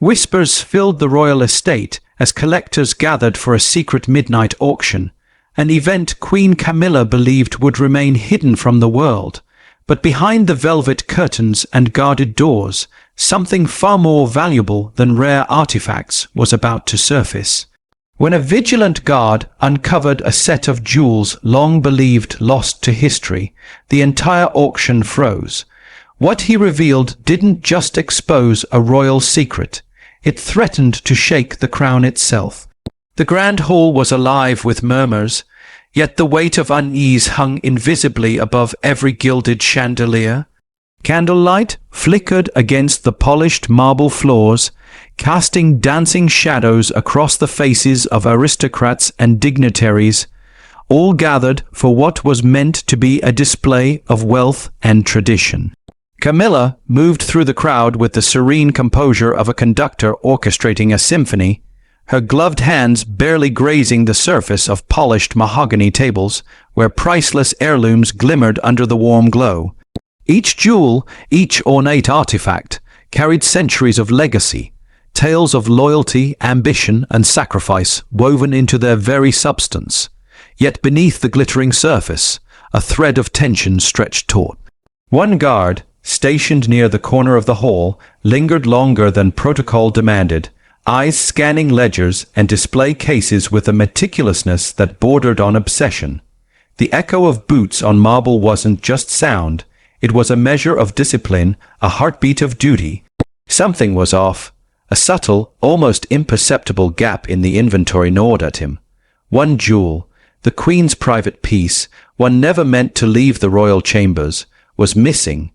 Whispers filled the royal estate as collectors gathered for a secret midnight auction, an event Queen Camilla believed would remain hidden from the world. But behind the velvet curtains and guarded doors, something far more valuable than rare artifacts was about to surface. When a vigilant guard uncovered a set of jewels long believed lost to history, the entire auction froze. What he revealed didn't just expose a royal secret, it threatened to shake the crown itself. The grand hall was alive with murmurs, yet the weight of unease hung invisibly above every gilded chandelier. Candlelight flickered against the polished marble floors, casting dancing shadows across the faces of aristocrats and dignitaries, all gathered for what was meant to be a display of wealth and tradition. Camilla moved through the crowd with the serene composure of a conductor orchestrating a symphony, her gloved hands barely grazing the surface of polished mahogany tables where priceless heirlooms glimmered under the warm glow. Each jewel, each ornate artifact, carried centuries of legacy, tales of loyalty, ambition, and sacrifice woven into their very substance. Yet beneath the glittering surface, a thread of tension stretched taut. One guard, stationed near the corner of the hall, lingered longer than protocol demanded, eyes scanning ledgers and display cases with a meticulousness that bordered on obsession. The echo of boots on marble wasn't just sound, it was a measure of discipline, a heartbeat of duty. Something was off. A subtle, almost imperceptible gap in the inventory gnawed at him. One jewel, the Queen's private piece, one never meant to leave the royal chambers, was missing.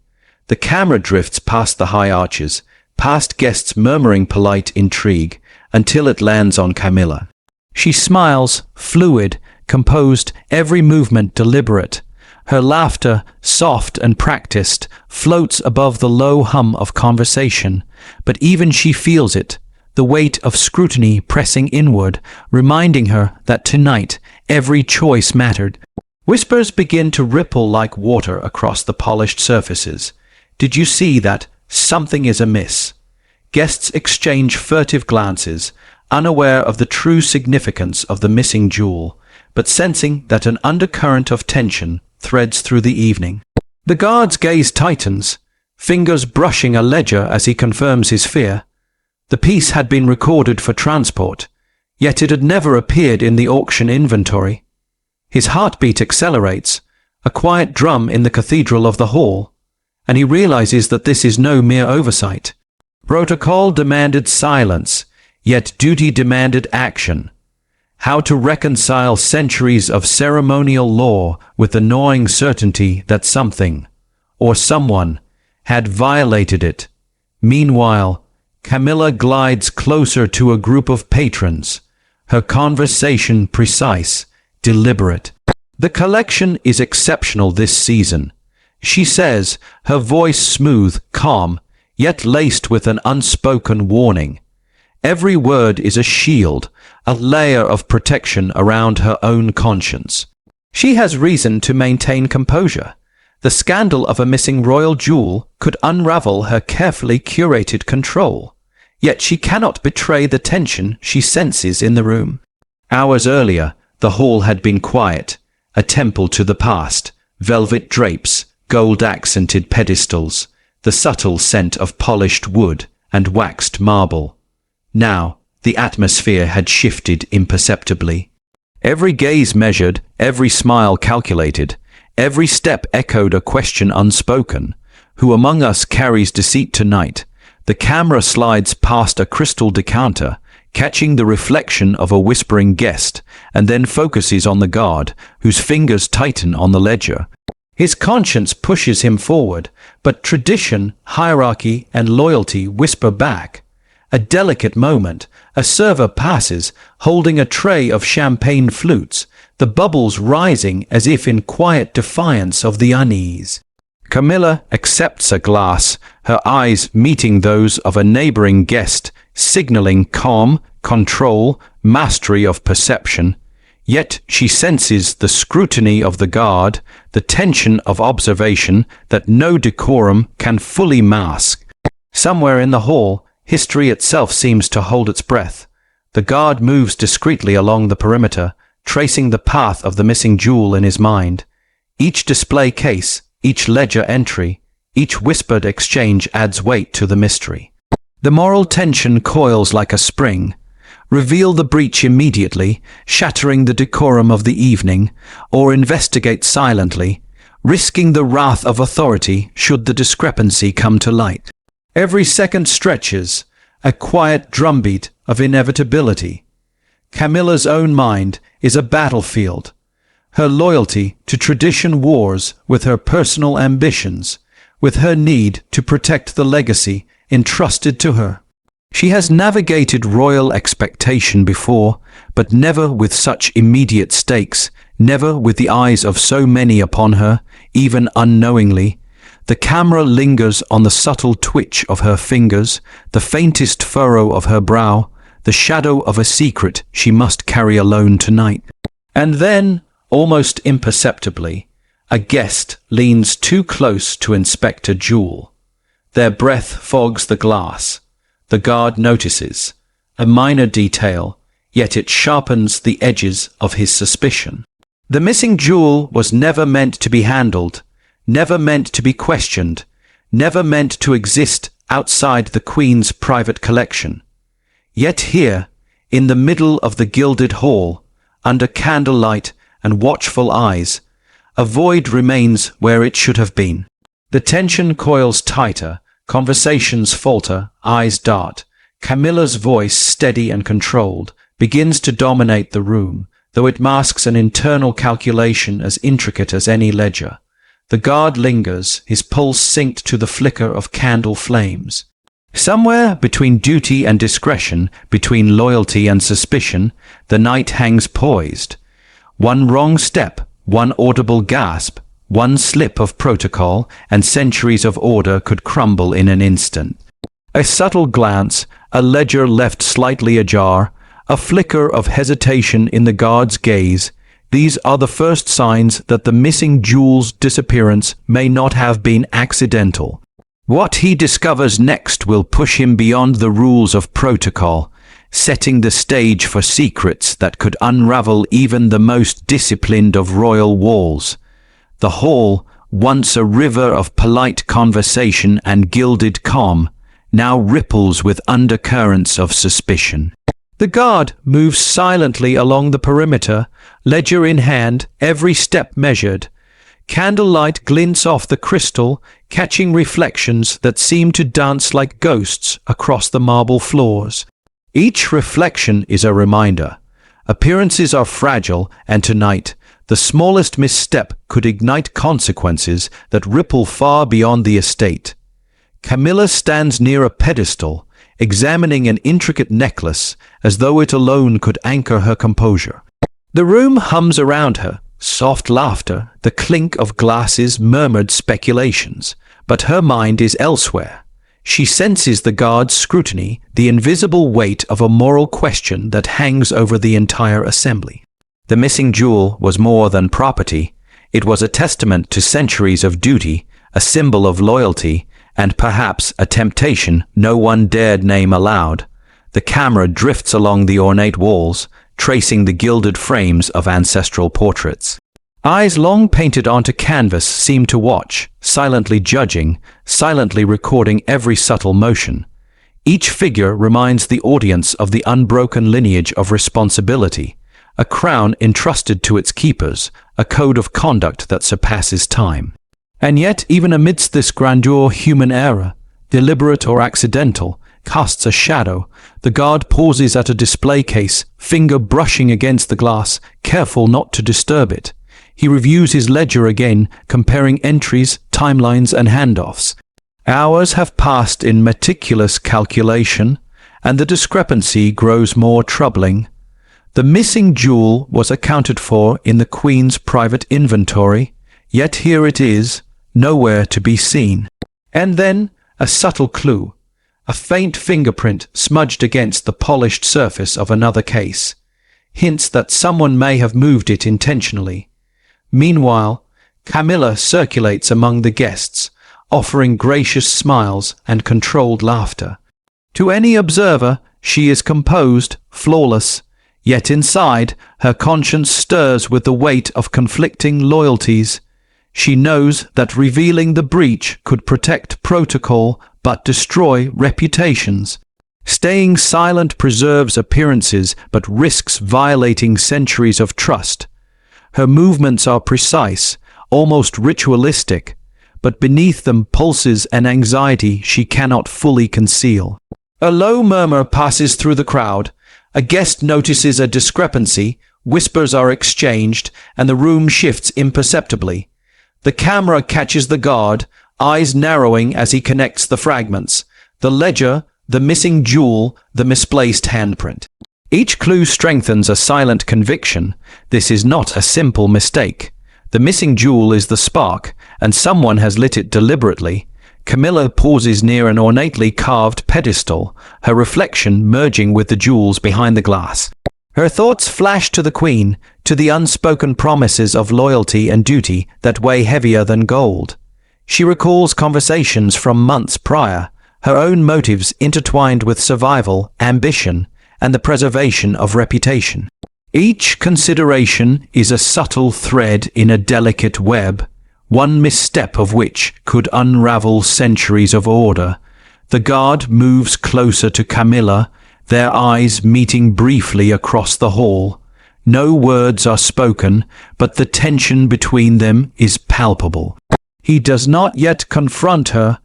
The camera drifts past the high arches, past guests murmuring polite intrigue, until it lands on Camilla. She smiles, fluid, composed, every movement deliberate. Her laughter, soft and practiced, floats above the low hum of conversation, but even she feels it, the weight of scrutiny pressing inward, reminding her that tonight every choice mattered. Whispers begin to ripple like water across the polished surfaces. Did you see that? Something is amiss. Guests exchange furtive glances, unaware of the true significance of the missing jewel, but sensing that an undercurrent of tension threads through the evening. The guard's gaze tightens, fingers brushing a ledger as he confirms his fear. The piece had been recorded for transport, yet it had never appeared in the auction inventory. His heartbeat accelerates, a quiet drum in the cathedral of the hall, and he realizes that this is no mere oversight. Protocol demanded silence, yet duty demanded action. How to reconcile centuries of ceremonial law with the gnawing certainty that something, or someone, had violated it. Meanwhile, Camilla glides closer to a group of patrons, her conversation precise, deliberate. The collection is exceptional this season, she says, her voice smooth, calm, yet laced with an unspoken warning. Every word is a shield, a layer of protection around her own conscience. She has reason to maintain composure. The scandal of a missing royal jewel could unravel her carefully curated control. Yet she cannot betray the tension she senses in the room. Hours earlier, the hall had been quiet, a temple to the past, velvet drapes, gold-accented pedestals, the subtle scent of polished wood and waxed marble. Now, the atmosphere had shifted imperceptibly. Every gaze measured, every smile calculated, every step echoed a question unspoken. Who among us carries deceit tonight? The camera slides past a crystal decanter, catching the reflection of a whispering guest, and then focuses on the guard, whose fingers tighten on the ledger. His conscience pushes him forward, but tradition, hierarchy, and loyalty whisper back. A delicate moment, a server passes, holding a tray of champagne flutes, the bubbles rising as if in quiet defiance of the unease. Camilla accepts a glass, her eyes meeting those of a neighboring guest, signaling calm, control, mastery of perception. Yet she senses the scrutiny of the guard, the tension of observation that no decorum can fully mask. Somewhere in the hall, History itself seems to hold its breath. The guard moves discreetly along the perimeter, tracing the path of the missing jewel in his mind. Each display case, each ledger entry, each whispered exchange adds weight to the mystery. The moral tension coils like a spring. Reveal the breach immediately, shattering the decorum of the evening, or investigate silently, risking the wrath of authority should the discrepancy come to light. Every second stretches, a quiet drumbeat of inevitability. Camilla's own mind is a battlefield. Her loyalty to tradition wars with her personal ambitions, with her need to protect the legacy entrusted to her. She has navigated royal expectation before, but never with such immediate stakes, never with the eyes of so many upon her, even unknowingly. The camera lingers on the subtle twitch of her fingers, the faintest furrow of her brow, the shadow of a secret she must carry alone tonight. And then, almost imperceptibly, a guest leans too close to inspect a jewel. Their breath fogs the glass. The guard notices, a minor detail, yet it sharpens the edges of his suspicion. The missing jewel was never meant to be handled, never meant to be questioned, never meant to exist outside the Queen's private collection. Yet here, in the middle of the gilded hall, under candlelight and watchful eyes, a void remains where it should have been. The tension coils tighter, conversations falter, eyes dart. Camilla's voice, steady and controlled, begins to dominate the room, though it masks an internal calculation as intricate as any ledger. The guard lingers, his pulse synced to the flicker of candle flames. Somewhere between duty and discretion, between loyalty and suspicion, the night hangs poised. One wrong step, one audible gasp, one slip of protocol, and centuries of order could crumble in an instant. A subtle glance, a ledger left slightly ajar, a flicker of hesitation in the guard's gaze. These are the first signs that the missing jewel's disappearance may not have been accidental. What he discovers next will push him beyond the rules of protocol, setting the stage for secrets that could unravel even the most disciplined of royal walls. The hall, once a river of polite conversation and gilded calm, now ripples with undercurrents of suspicion. The guard moves silently along the perimeter, ledger in hand, every step measured. Candlelight glints off the crystal, catching reflections that seem to dance like ghosts across the marble floors. Each reflection is a reminder. Appearances are fragile, and tonight, the smallest misstep could ignite consequences that ripple far beyond the estate. Camilla stands near a pedestal, examining an intricate necklace as though it alone could anchor her composure. The room hums around her, soft laughter, the clink of glasses, murmured speculations, but her mind is elsewhere. She senses the guard's scrutiny, the invisible weight of a moral question that hangs over the entire assembly. The missing jewel was more than property. It was a testament to centuries of duty, a symbol of loyalty, and perhaps a temptation no one dared name aloud. The camera drifts along the ornate walls, tracing the gilded frames of ancestral portraits. Eyes long painted onto canvas seem to watch, silently judging, silently recording every subtle motion. Each figure reminds the audience of the unbroken lineage of responsibility, a crown entrusted to its keepers, a code of conduct that surpasses time. And yet, even amidst this grandeur, human error, deliberate or accidental, casts a shadow. The guard pauses at a display case, finger brushing against the glass, careful not to disturb it. He reviews his ledger again, comparing entries, timelines, and handoffs. Hours have passed in meticulous calculation, and the discrepancy grows more troubling. The missing jewel was accounted for in the Queen's private inventory, yet here it is, nowhere to be seen. And then, a subtle clue, a faint fingerprint smudged against the polished surface of another case, hints that someone may have moved it intentionally. Meanwhile, Camilla circulates among the guests, offering gracious smiles and controlled laughter. To any observer, she is composed, flawless, yet inside, her conscience stirs with the weight of conflicting loyalties. She knows that revealing the breach could protect protocol but destroy reputations. Staying silent preserves appearances but risks violating centuries of trust. Her movements are precise, almost ritualistic, but beneath them pulses an anxiety she cannot fully conceal. A low murmur passes through the crowd. A guest notices a discrepancy, whispers are exchanged, and the room shifts imperceptibly. The camera catches the guard, eyes narrowing as he connects the fragments. The ledger, the missing jewel, the misplaced handprint. Each clue strengthens a silent conviction. This is not a simple mistake. The missing jewel is the spark, and someone has lit it deliberately. Camilla pauses near an ornately carved pedestal, her reflection merging with the jewels behind the glass. Her thoughts flash to the Queen, to the unspoken promises of loyalty and duty that weigh heavier than gold. She recalls conversations from months prior, her own motives intertwined with survival, ambition, and the preservation of reputation. Each consideration is a subtle thread in a delicate web, one misstep of which could unravel centuries of order. The guard moves closer to Camilla, their eyes meeting briefly across the hall. No words are spoken, but the tension between them is palpable. He does not yet confront her,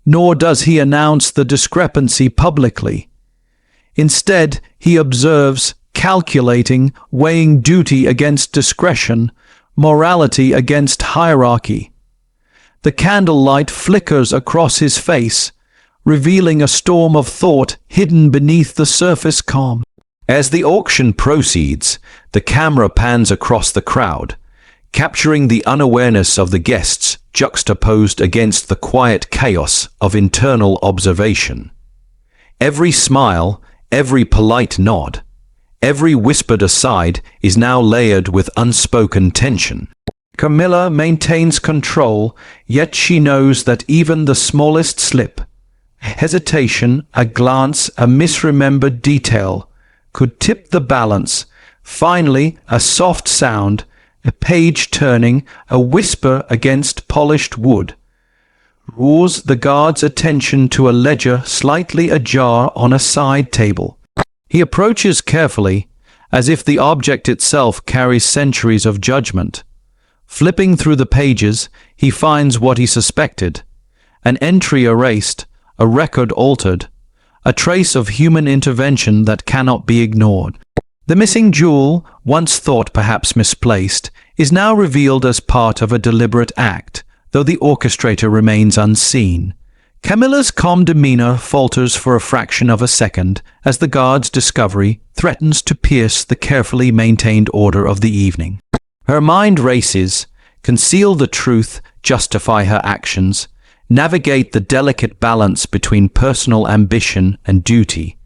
nor does he announce the discrepancy publicly. Instead, he observes, calculating, weighing duty against discretion, morality against hierarchy. The candlelight flickers across his face, revealing a storm of thought hidden beneath the surface calm. As the auction proceeds, the camera pans across the crowd, capturing the unawareness of the guests juxtaposed against the quiet chaos of internal observation. Every smile, every polite nod, every whispered aside is now layered with unspoken tension. Camilla maintains control, yet she knows that even the smallest slip, a hesitation, a glance, a misremembered detail, could tip the balance. Finally, a soft sound, a page turning, a whisper against polished wood, draws the guard's attention to a ledger slightly ajar on a side table. He approaches carefully, as if the object itself carries centuries of judgment. Flipping through the pages, he finds what he suspected: an entry erased, a record altered, a trace of human intervention that cannot be ignored. The missing jewel, once thought perhaps misplaced, is now revealed as part of a deliberate act, though the orchestrator remains unseen. Camilla's calm demeanor falters for a fraction of a second as the guard's discovery threatens to pierce the carefully maintained order of the evening. Her mind races, conceal the truth, justify her actions, navigate the delicate balance between personal ambition and duty.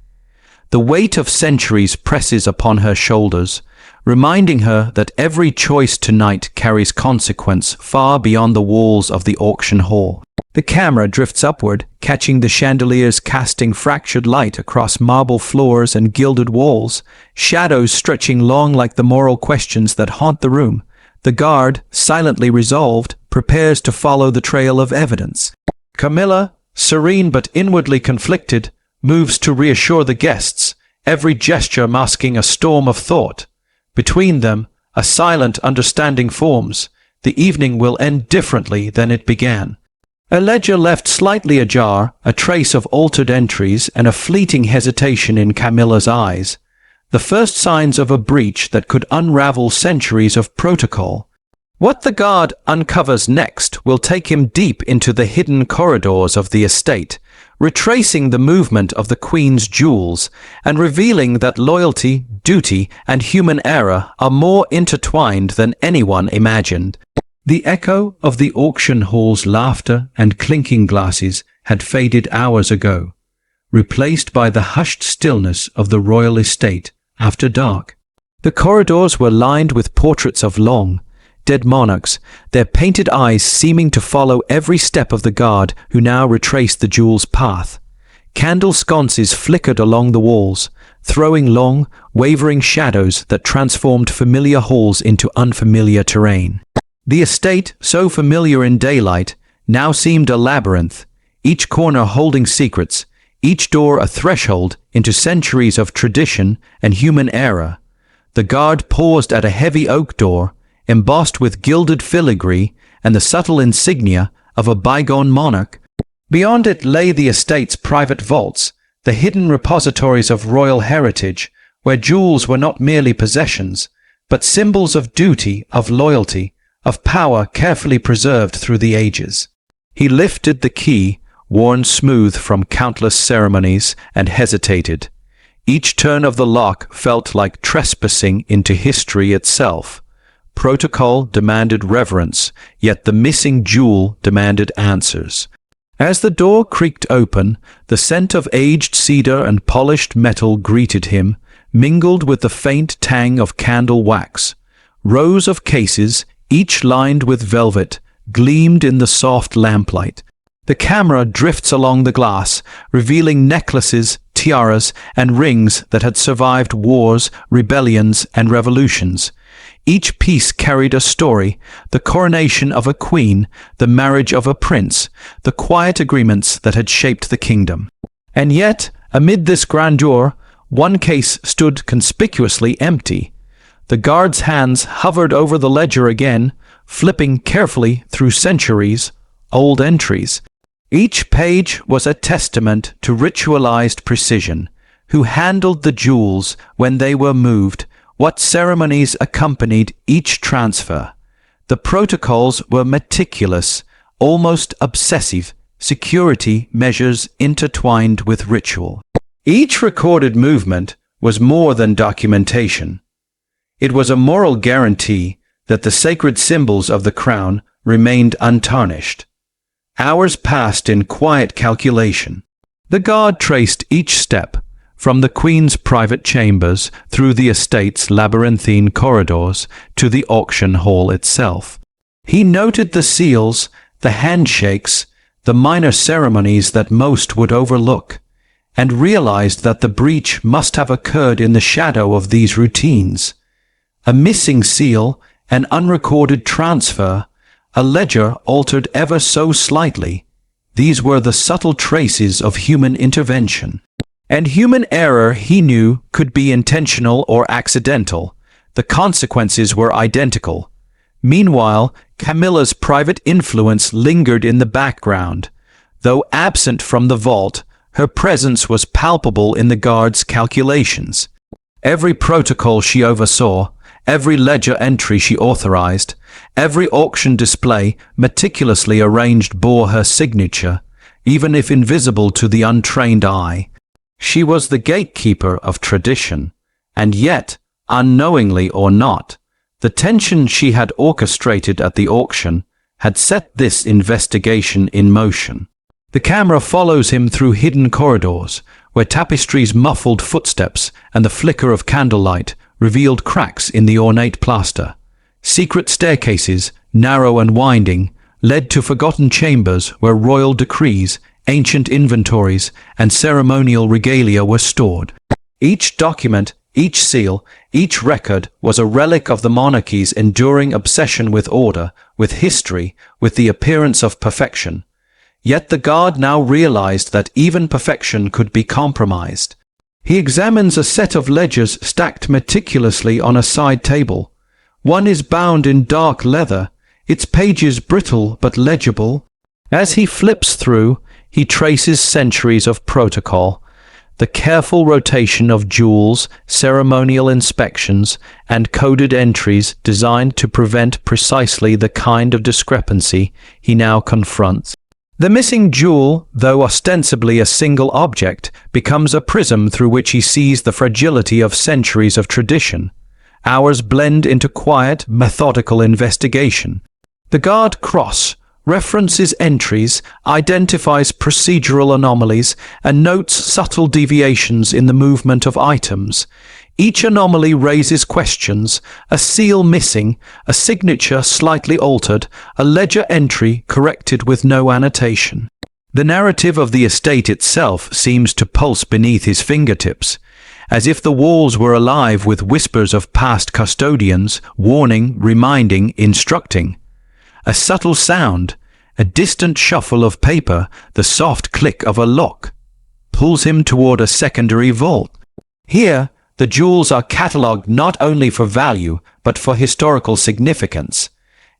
The weight of centuries presses upon her shoulders, reminding her that every choice tonight carries consequence far beyond the walls of the auction hall. The camera drifts upward, catching the chandeliers casting fractured light across marble floors and gilded walls, shadows stretching long like the moral questions that haunt the room. The guard, silently resolved, prepares to follow the trail of evidence. Camilla, serene but inwardly conflicted, moves to reassure the guests, every gesture masking a storm of thought. Between them, a silent understanding forms. The evening will end differently than it began. A ledger left slightly ajar, a trace of altered entries, and a fleeting hesitation in Camilla's eyes. The first signs of a breach that could unravel centuries of protocol. What the guard uncovers next will take him deep into the hidden corridors of the estate, retracing the movement of the Queen's jewels, and revealing that loyalty, duty, and human error are more intertwined than anyone imagined. The echo of the auction hall's laughter and clinking glasses had faded hours ago, replaced by the hushed stillness of the royal estate after dark. The corridors were lined with portraits of long, dead monarchs, their painted eyes seeming to follow every step of the guard who now retraced the jewel's path. Candle sconces flickered along the walls, throwing long, wavering shadows that transformed familiar halls into unfamiliar terrain. The estate, so familiar in daylight, now seemed a labyrinth, each corner holding secrets, each door a threshold into centuries of tradition and human error. The guard paused at a heavy oak door, embossed with gilded filigree and the subtle insignia of a bygone monarch. Beyond it lay the estate's private vaults, the hidden repositories of royal heritage, where jewels were not merely possessions, but symbols of duty, of loyalty, of power carefully preserved through the ages. He lifted the key, worn smooth from countless ceremonies, and hesitated. Each turn of the lock felt like trespassing into history itself. Protocol demanded reverence, yet the missing jewel demanded answers. As the door creaked open, the scent of aged cedar and polished metal greeted him, mingled with the faint tang of candle wax. Rows of cases, each lined with velvet, gleamed in the soft lamplight. The camera drifts along the glass, revealing necklaces, tiaras, and rings that had survived wars, rebellions, and revolutions. Each piece carried a story: the coronation of a queen, the marriage of a prince, the quiet agreements that had shaped the kingdom. And yet, amid this grandeur, one case stood conspicuously empty. The guard's hands hovered over the ledger again, flipping carefully through centuries, old entries. Each page was a testament to ritualized precision: who handled the jewels when they were moved, what ceremonies accompanied each transfer. The protocols were meticulous, almost obsessive, security measures intertwined with ritual. Each recorded movement was more than documentation. It was a moral guarantee that the sacred symbols of the crown remained untarnished. Hours passed in quiet calculation. The guard traced each step, from the Queen's private chambers through the estate's labyrinthine corridors to the auction hall itself. He noted the seals, the handshakes, the minor ceremonies that most would overlook, and realized that the breach must have occurred in the shadow of these routines. A missing seal, an unrecorded transfer, a ledger altered ever so slightly. These were the subtle traces of human intervention. And human error, he knew, could be intentional or accidental. The consequences were identical. Meanwhile, Camilla's private influence lingered in the background. Though absent from the vault, her presence was palpable in the guard's calculations. Every protocol she oversaw, every ledger entry she authorized, every auction display meticulously arranged bore her signature, even if invisible to the untrained eye. She was the gatekeeper of tradition, and yet, unknowingly or not, the tension she had orchestrated at the auction had set this investigation in motion. The camera follows him through hidden corridors, where tapestries muffled footsteps and the flicker of candlelight revealed cracks in the ornate plaster. Secret staircases, narrow and winding, led to forgotten chambers where royal decrees, ancient inventories, and ceremonial regalia were stored. Each document, each seal, each record was a relic of the monarchy's enduring obsession with order, with history, with the appearance of perfection. Yet the guard now realized that even perfection could be compromised. He examines a set of ledgers stacked meticulously on a side table. One is bound in dark leather, its pages brittle but legible. As he flips through, he traces centuries of protocol, the careful rotation of jewels, ceremonial inspections, and coded entries designed to prevent precisely the kind of discrepancy he now confronts. The missing jewel, though ostensibly a single object, becomes a prism through which he sees the fragility of centuries of tradition. Hours blend into quiet, methodical investigation. The guard cross references entries, identifies procedural anomalies, and notes subtle deviations in the movement of items. Each anomaly raises questions: a seal missing, a signature slightly altered, a ledger entry corrected with no annotation. The narrative of the estate itself seems to pulse beneath his fingertips, as if the walls were alive with whispers of past custodians, warning, reminding, instructing. A subtle sound, a distant shuffle of paper, the soft click of a lock, pulls him toward a secondary vault. Here, the jewels are catalogued not only for value, but for historical significance.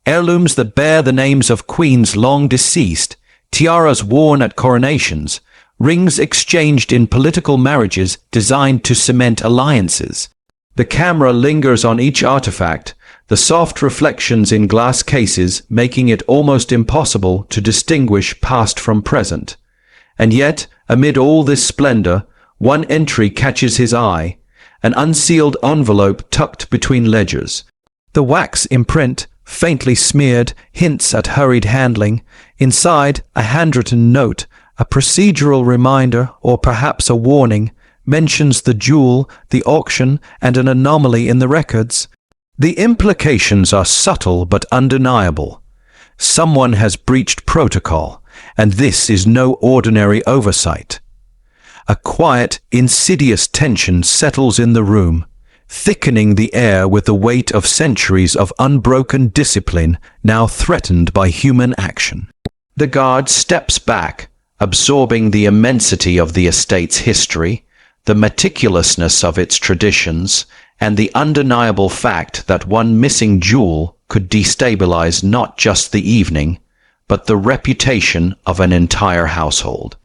Heirlooms that bear the names of queens long deceased, tiaras worn at coronations, rings exchanged in political marriages designed to cement alliances. The camera lingers on each artifact, the soft reflections in glass cases making it almost impossible to distinguish past from present. And yet, amid all this splendor, one entry catches his eye, an unsealed envelope tucked between ledgers. The wax imprint, faintly smeared, hints at hurried handling. Inside, a handwritten note, a procedural reminder, or perhaps a warning, mentions the jewel, the auction, and an anomaly in the records. The implications are subtle but undeniable. Someone has breached protocol, and this is no ordinary oversight. A quiet, insidious tension settles in the room, thickening the air with the weight of centuries of unbroken discipline now threatened by human action. The guard steps back, absorbing the immensity of the estate's history, the meticulousness of its traditions, and the undeniable fact that one missing jewel could destabilize not just the evening, but the reputation of an entire household.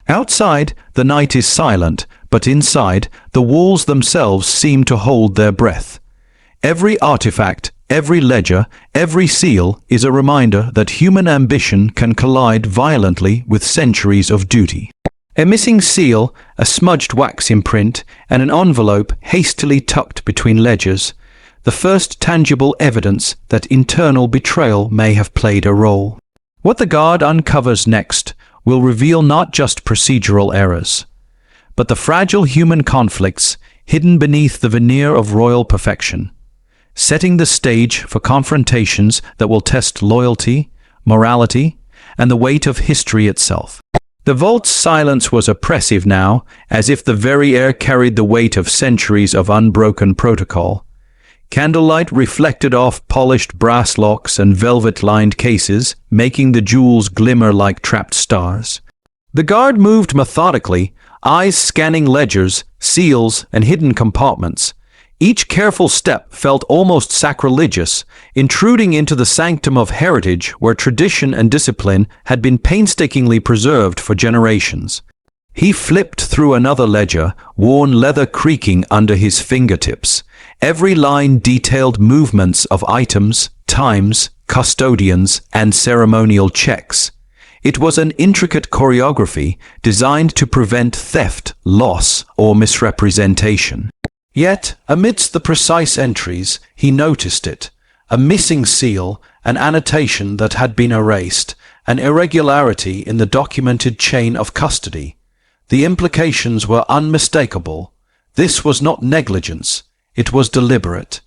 Outside, the night is silent, but inside, the walls themselves seem to hold their breath. Every artifact, every ledger, every seal is a reminder that human ambition can collide violently with centuries of duty. A missing seal, a smudged wax imprint, and an envelope hastily tucked between ledgers, the first tangible evidence that internal betrayal may have played a role. What the guard uncovers next will reveal not just procedural errors, but the fragile human conflicts hidden beneath the veneer of royal perfection, setting the stage for confrontations that will test loyalty, morality, and the weight of history itself. The vault's silence was oppressive now, as if the very air carried the weight of centuries of unbroken protocol. Candlelight reflected off polished brass locks and velvet-lined cases, making the jewels glimmer like trapped stars. The guard moved methodically, eyes scanning ledgers, seals, and hidden compartments. Each careful step felt almost sacrilegious, intruding into the sanctum of heritage where tradition and discipline had been painstakingly preserved for generations. He flipped through another ledger, worn leather creaking under his fingertips. Every line detailed movements of items, times, custodians, and ceremonial checks. It was an intricate choreography designed to prevent theft, loss, or misrepresentation. Yet, amidst the precise entries, he noticed it. A missing seal, an annotation that had been erased, an irregularity in the documented chain of custody. The implications were unmistakable. This was not negligence, it was deliberate.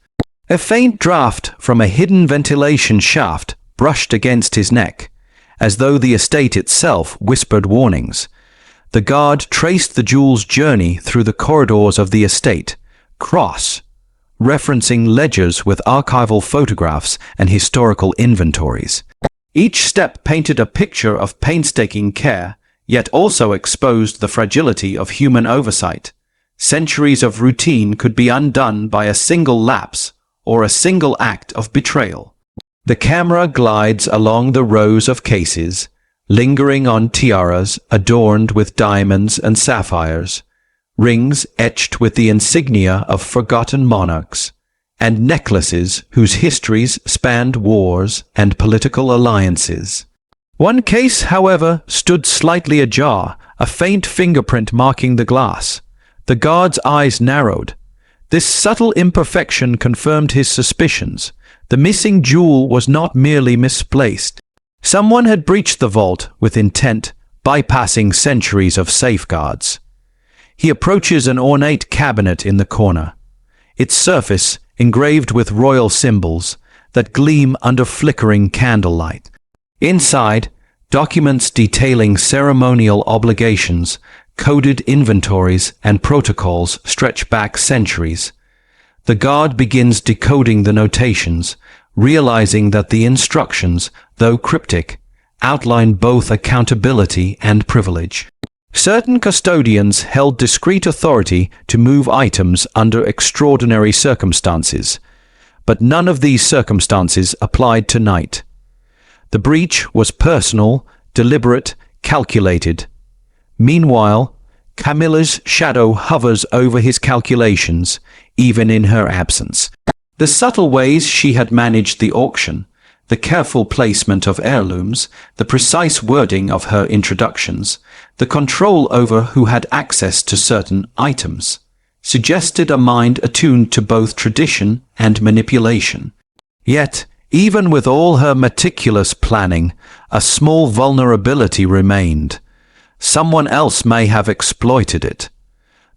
A faint draft from a hidden ventilation shaft brushed against his neck, as though the estate itself whispered warnings. The guard traced the jewel's journey through the corridors of the estate, referencing ledgers with archival photographs and historical inventories. Each step painted a picture of painstaking care, yet also exposed the fragility of human oversight. Centuries of routine could be undone by a single lapse or a single act of betrayal. The camera glides along the rows of cases, lingering on tiaras adorned with diamonds and sapphires, rings etched with the insignia of forgotten monarchs, and necklaces whose histories spanned wars and political alliances. One case, however, stood slightly ajar, a faint fingerprint marking the glass. The guard's eyes narrowed. This subtle imperfection confirmed his suspicions. The missing jewel was not merely misplaced. Someone had breached the vault with intent, bypassing centuries of safeguards. He approaches an ornate cabinet in the corner, its surface engraved with royal symbols that gleam under flickering candlelight. Inside, Documents detailing ceremonial obligations, coded inventories, and protocols stretch back centuries. The guard begins decoding the notations, realizing that the instructions, though cryptic, outline both accountability and privilege. Certain custodians held discreet authority to move items under extraordinary circumstances, but none of these circumstances applied tonight. The breach was personal, deliberate, calculated. Meanwhile, Camilla's shadow hovers over his calculations, even in her absence. The subtle ways she had managed the auction, the careful placement of heirlooms, the precise wording of her introductions, the control over who had access to certain items, suggested a mind attuned to both tradition and manipulation. Yet, even with all her meticulous planning, a small vulnerability remained. Someone else may have exploited it.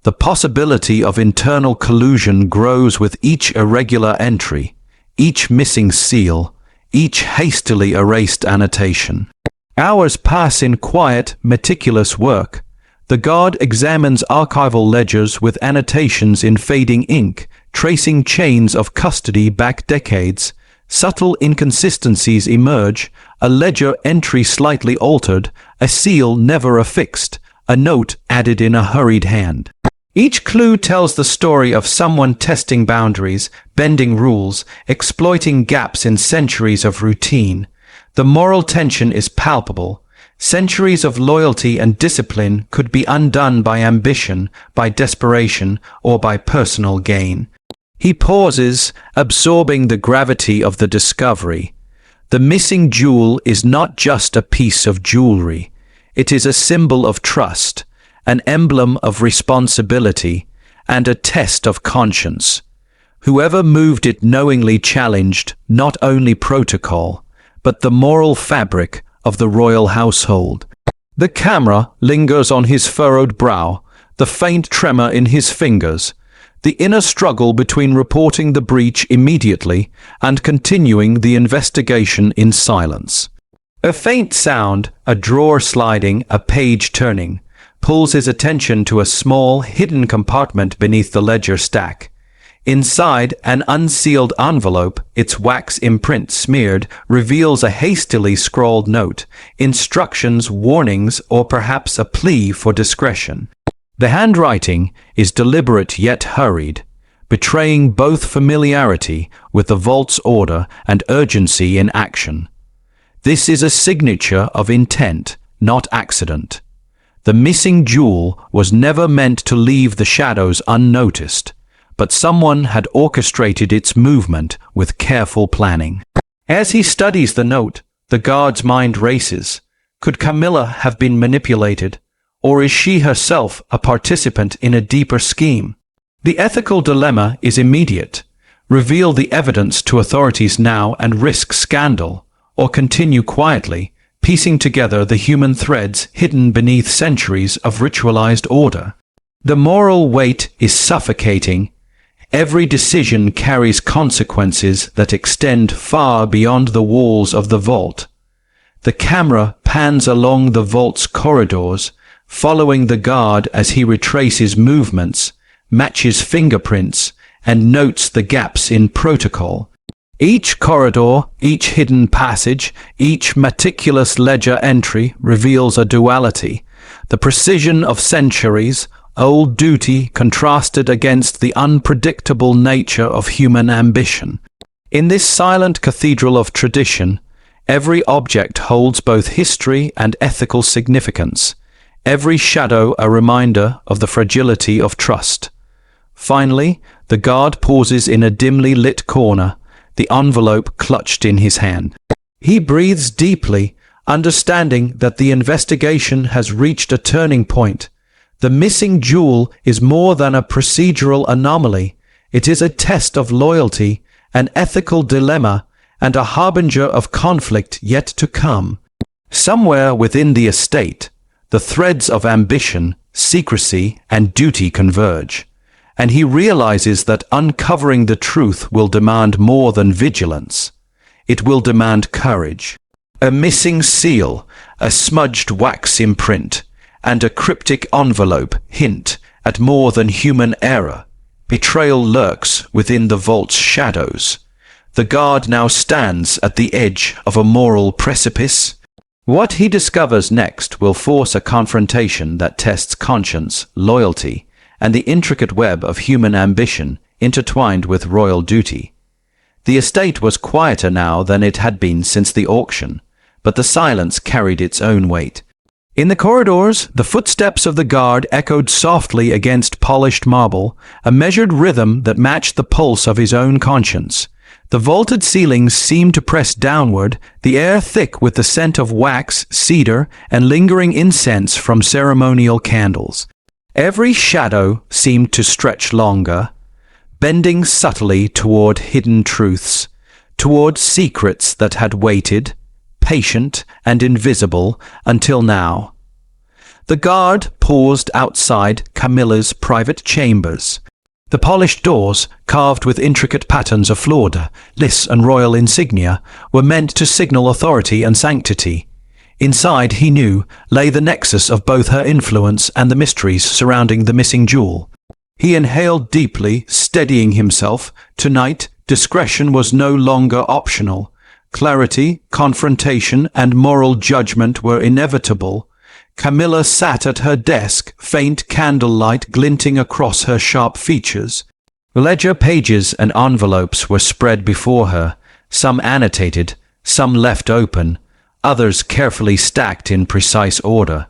The possibility of internal collusion grows with each irregular entry, each missing seal, each hastily erased annotation. Hours pass in quiet, meticulous work. The guard examines archival ledgers with annotations in fading ink, tracing chains of custody back decades. Subtle inconsistencies emerge, a ledger entry slightly altered, a seal never affixed, a note added in a hurried hand. Each clue tells the story of someone testing boundaries, bending rules, exploiting gaps in centuries of routine. The moral tension is palpable. Centuries of loyalty and discipline could be undone by ambition, by desperation, or by personal gain. He pauses, absorbing the gravity of the discovery. The missing jewel is not just a piece of jewelry. It is a symbol of trust, an emblem of responsibility, and a test of conscience. Whoever moved it knowingly challenged not only protocol, but the moral fabric of the royal household. The camera lingers on his furrowed brow, the faint tremor in his fingers, the inner struggle between reporting the breach immediately and continuing the investigation in silence. A faint sound, a drawer sliding, a page turning, pulls his attention to a small, hidden compartment beneath the ledger stack. Inside, an unsealed envelope, its wax imprint smeared, reveals a hastily scrawled note, instructions, warnings, or perhaps a plea for discretion. The handwriting is deliberate yet hurried, betraying both familiarity with the vault's order and urgency in action. This is a signature of intent, not accident. The missing jewel was never meant to leave the shadows unnoticed, but someone had orchestrated its movement with careful planning. As he studies the note, the guard's mind races. Could Camilla have been manipulated? Or is she herself a participant in a deeper scheme? The ethical dilemma is immediate. Reveal the evidence to authorities now and risk scandal, or continue quietly, piecing together the human threads hidden beneath centuries of ritualized order. The moral weight is suffocating. Every decision carries consequences that extend far beyond the walls of the vault. The camera pans along the vault's corridors, following the guard as he retraces movements, matches fingerprints, and notes the gaps in protocol. Each corridor, each hidden passage, each meticulous ledger entry reveals a duality, the precision of centuries, old duty contrasted against the unpredictable nature of human ambition. In this silent cathedral of tradition, every object holds both history and ethical significance, every shadow a reminder of the fragility of trust. Finally, the guard pauses in a dimly lit corner, the envelope clutched in his hand. He breathes deeply, understanding that the investigation has reached a turning point. The missing jewel is more than a procedural anomaly. It is a test of loyalty, an ethical dilemma, and a harbinger of conflict yet to come. Somewhere within the estate, the threads of ambition, secrecy, and duty converge, and he realizes that uncovering the truth will demand more than vigilance. It will demand courage. A missing seal, a smudged wax imprint, and a cryptic envelope hint at more than human error. Betrayal lurks within the vault's shadows. The guard now stands at the edge of a moral precipice. What he discovers next will force a confrontation that tests conscience, loyalty, and the intricate web of human ambition intertwined with royal duty. The estate was quieter now than it had been since the auction, but the silence carried its own weight. In the corridors, the footsteps of the guard echoed softly against polished marble, a measured rhythm that matched the pulse of his own conscience. The vaulted ceilings seemed to press downward, the air thick with the scent of wax, cedar, and lingering incense from ceremonial candles. Every shadow seemed to stretch longer, bending subtly toward hidden truths, toward secrets that had waited, patient and invisible, until now. The guard paused outside Camilla's private chambers. The polished doors, carved with intricate patterns of flaude, lis and royal insignia, were meant to signal authority and sanctity. Inside, he knew, lay the nexus of both her influence and the mysteries surrounding the missing jewel. He inhaled deeply, steadying himself. Tonight, discretion was no longer optional. Clarity, confrontation, and moral judgment were inevitable. Camilla sat at her desk, faint candlelight glinting across her sharp features. Ledger pages and envelopes were spread before her, some annotated, some left open, others carefully stacked in precise order.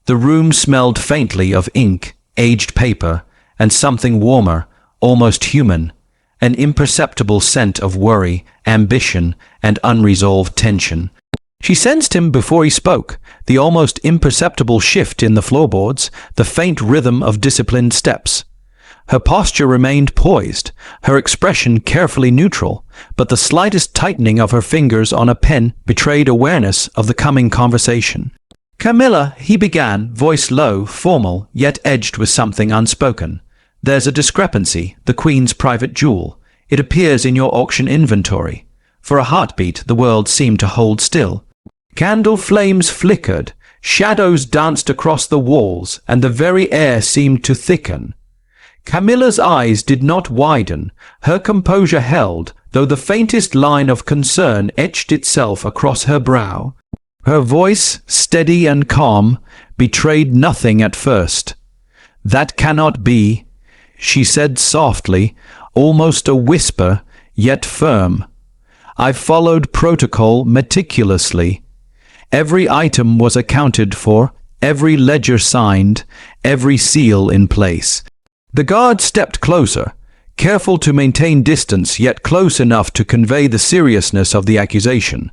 The room smelled faintly of ink, aged paper, and something warmer, almost human, an imperceptible scent of worry, ambition, and unresolved tension. She sensed him before he spoke, the almost imperceptible shift in the floorboards, the faint rhythm of disciplined steps. Her posture remained poised, her expression carefully neutral, but the slightest tightening of her fingers on a pen betrayed awareness of the coming conversation. "Camilla," he began, voice low, formal, yet edged with something unspoken. "There's a discrepancy, the Queen's private jewel. It appears in your auction inventory." For a heartbeat, the world seemed to hold still. Candle flames flickered, shadows danced across the walls, and the very air seemed to thicken. Camilla's eyes did not widen, her composure held, though the faintest line of concern etched itself across her brow. Her voice, steady and calm, betrayed nothing at first. "That cannot be," she said softly, almost a whisper, yet firm. "I've followed protocol meticulously. Every item was accounted for, every ledger signed, every seal in place." The guard stepped closer, careful to maintain distance yet close enough to convey the seriousness of the accusation.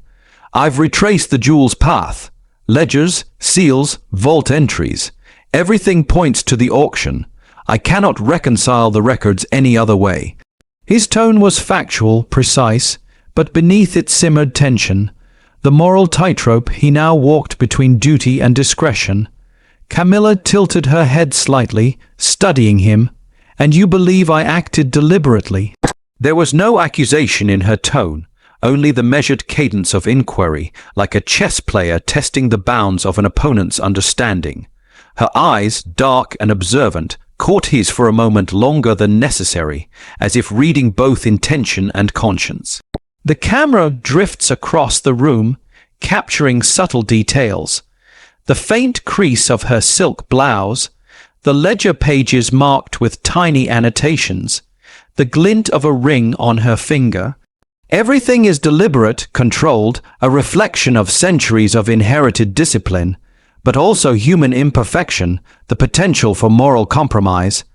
"I've retraced the jewel's path. Ledgers, seals, vault entries. Everything points to the auction. I cannot reconcile the records any other way." His tone was factual, precise, but beneath it simmered tension. The moral tightrope he now walked between duty and discretion. Camilla tilted her head slightly, studying him. "And you believe I acted deliberately?" There was no accusation in her tone, only the measured cadence of inquiry, like a chess player testing the bounds of an opponent's understanding. Her eyes, dark and observant, caught his for a moment longer than necessary, as if reading both intention and conscience. The camera drifts across the room, capturing subtle details. The faint crease of her silk blouse, the ledger pages marked with tiny annotations, the glint of a ring on her finger. Everything is deliberate, controlled, a reflection of centuries of inherited discipline, but also human imperfection, the potential for moral compromise.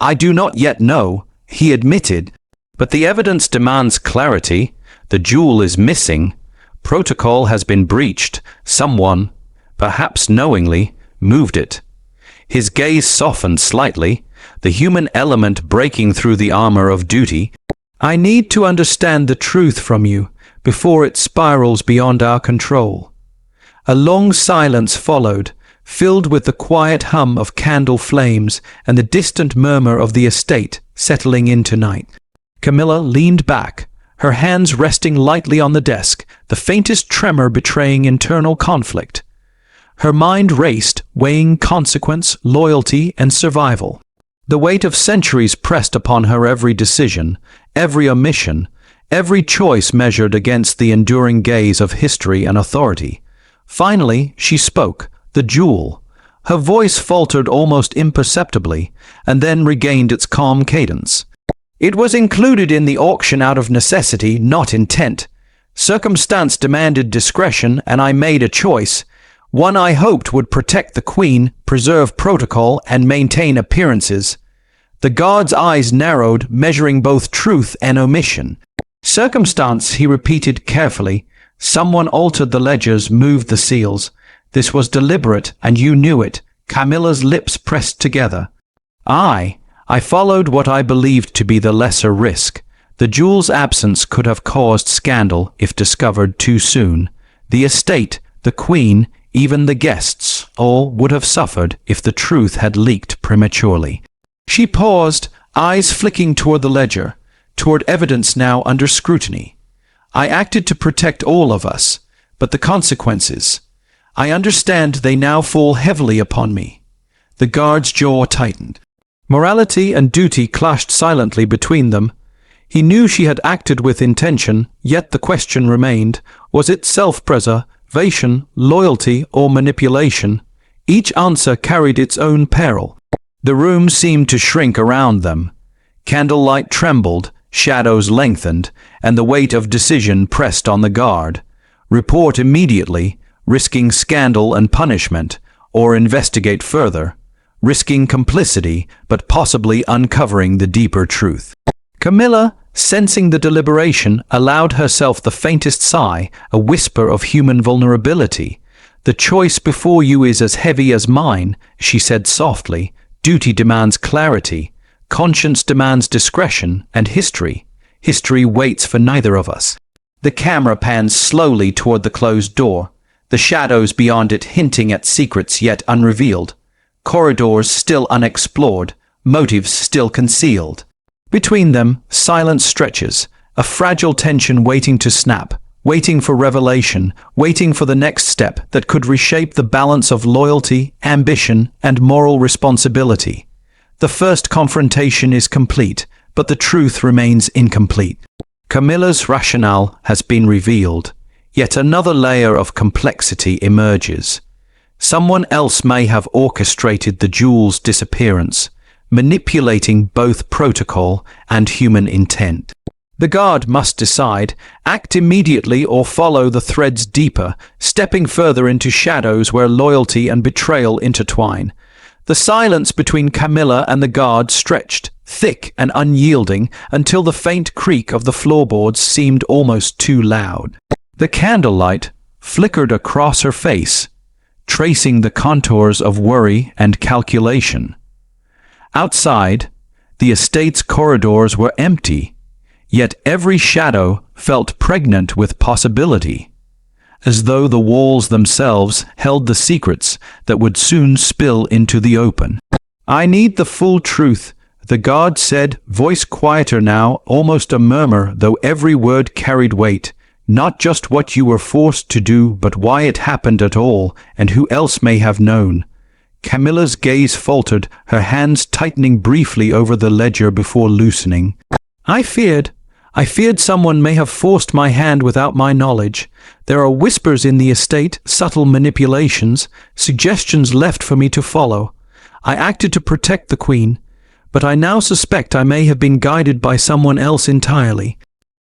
"I do not yet know," he admitted, "but the evidence demands clarity. The jewel is missing. Protocol has been breached. Someone, perhaps knowingly, moved it." His gaze softened slightly, the human element breaking through the armor of duty. "I need to understand the truth from you before it spirals beyond our control." A long silence followed, filled with the quiet hum of candle flames and the distant murmur of the estate settling into night. Camilla leaned back, her hands resting lightly on the desk, the faintest tremor betraying internal conflict. Her mind raced, weighing consequence, loyalty, and survival. The weight of centuries pressed upon her every decision, every omission, every choice measured against the enduring gaze of history and authority. Finally, she spoke, the jewel. Her voice faltered almost imperceptibly, and then regained its calm cadence. It was included in the auction out of necessity, not intent. Circumstance demanded discretion, and I made a choice, one I hoped would protect the Queen, preserve protocol, and maintain appearances. The guard's eyes narrowed, measuring both truth and omission. Circumstance, he repeated carefully. Someone altered the ledgers, moved the seals. This was deliberate, and you knew it. Camilla's lips pressed together. I followed what I believed to be the lesser risk. The jewel's absence could have caused scandal if discovered too soon. The estate, the Queen, even the guests, all would have suffered if the truth had leaked prematurely. She paused, eyes flicking toward the ledger, toward evidence now under scrutiny. I acted to protect all of us, but the consequences, I understand they now fall heavily upon me. The guard's jaw tightened. Morality and duty clashed silently between them. He knew she had acted with intention, yet the question remained, was it self-preservation, loyalty, or manipulation? Each answer carried its own peril. The room seemed to shrink around them. Candlelight trembled, shadows lengthened, and the weight of decision pressed on the guard. Report immediately, risking scandal and punishment, or investigate further, risking complicity but possibly uncovering the deeper truth. Camilla, sensing the deliberation, allowed herself the faintest sigh, a whisper of human vulnerability. The choice before you is as heavy as mine, she said softly. Duty demands clarity, conscience demands discretion, and history waits for neither of us. The camera pans slowly toward the closed door, the shadows beyond it hinting at secrets yet unrevealed, corridors still unexplored, motives still concealed. Between them, silence stretches, a fragile tension waiting to snap, waiting for revelation, waiting for the next step that could reshape the balance of loyalty, ambition, and moral responsibility. The first confrontation is complete, but the truth remains incomplete. Camilla's rationale has been revealed. Yet another layer of complexity emerges. Someone else may have orchestrated the jewel's disappearance, manipulating both protocol and human intent. The guard must decide, act immediately or follow the threads deeper, stepping further into shadows where loyalty and betrayal intertwine. The silence between Camilla and the guard stretched, thick and unyielding, until the faint creak of the floorboards seemed almost too loud. The candlelight flickered across her face, tracing the contours of worry and calculation. Outside, the estate's corridors were empty, yet every shadow felt pregnant with possibility, as though the walls themselves held the secrets that would soon spill into the open. I need the full truth, the guard said, voice quieter now, almost a murmur, though every word carried weight. Not just what you were forced to do, but why it happened at all, and who else may have known. Camilla's gaze faltered, her hands tightening briefly over the ledger before loosening. I feared someone may have forced my hand without my knowledge. There are whispers in the estate, subtle manipulations, suggestions left for me to follow. I acted to protect the Queen, but I now suspect I may have been guided by someone else entirely.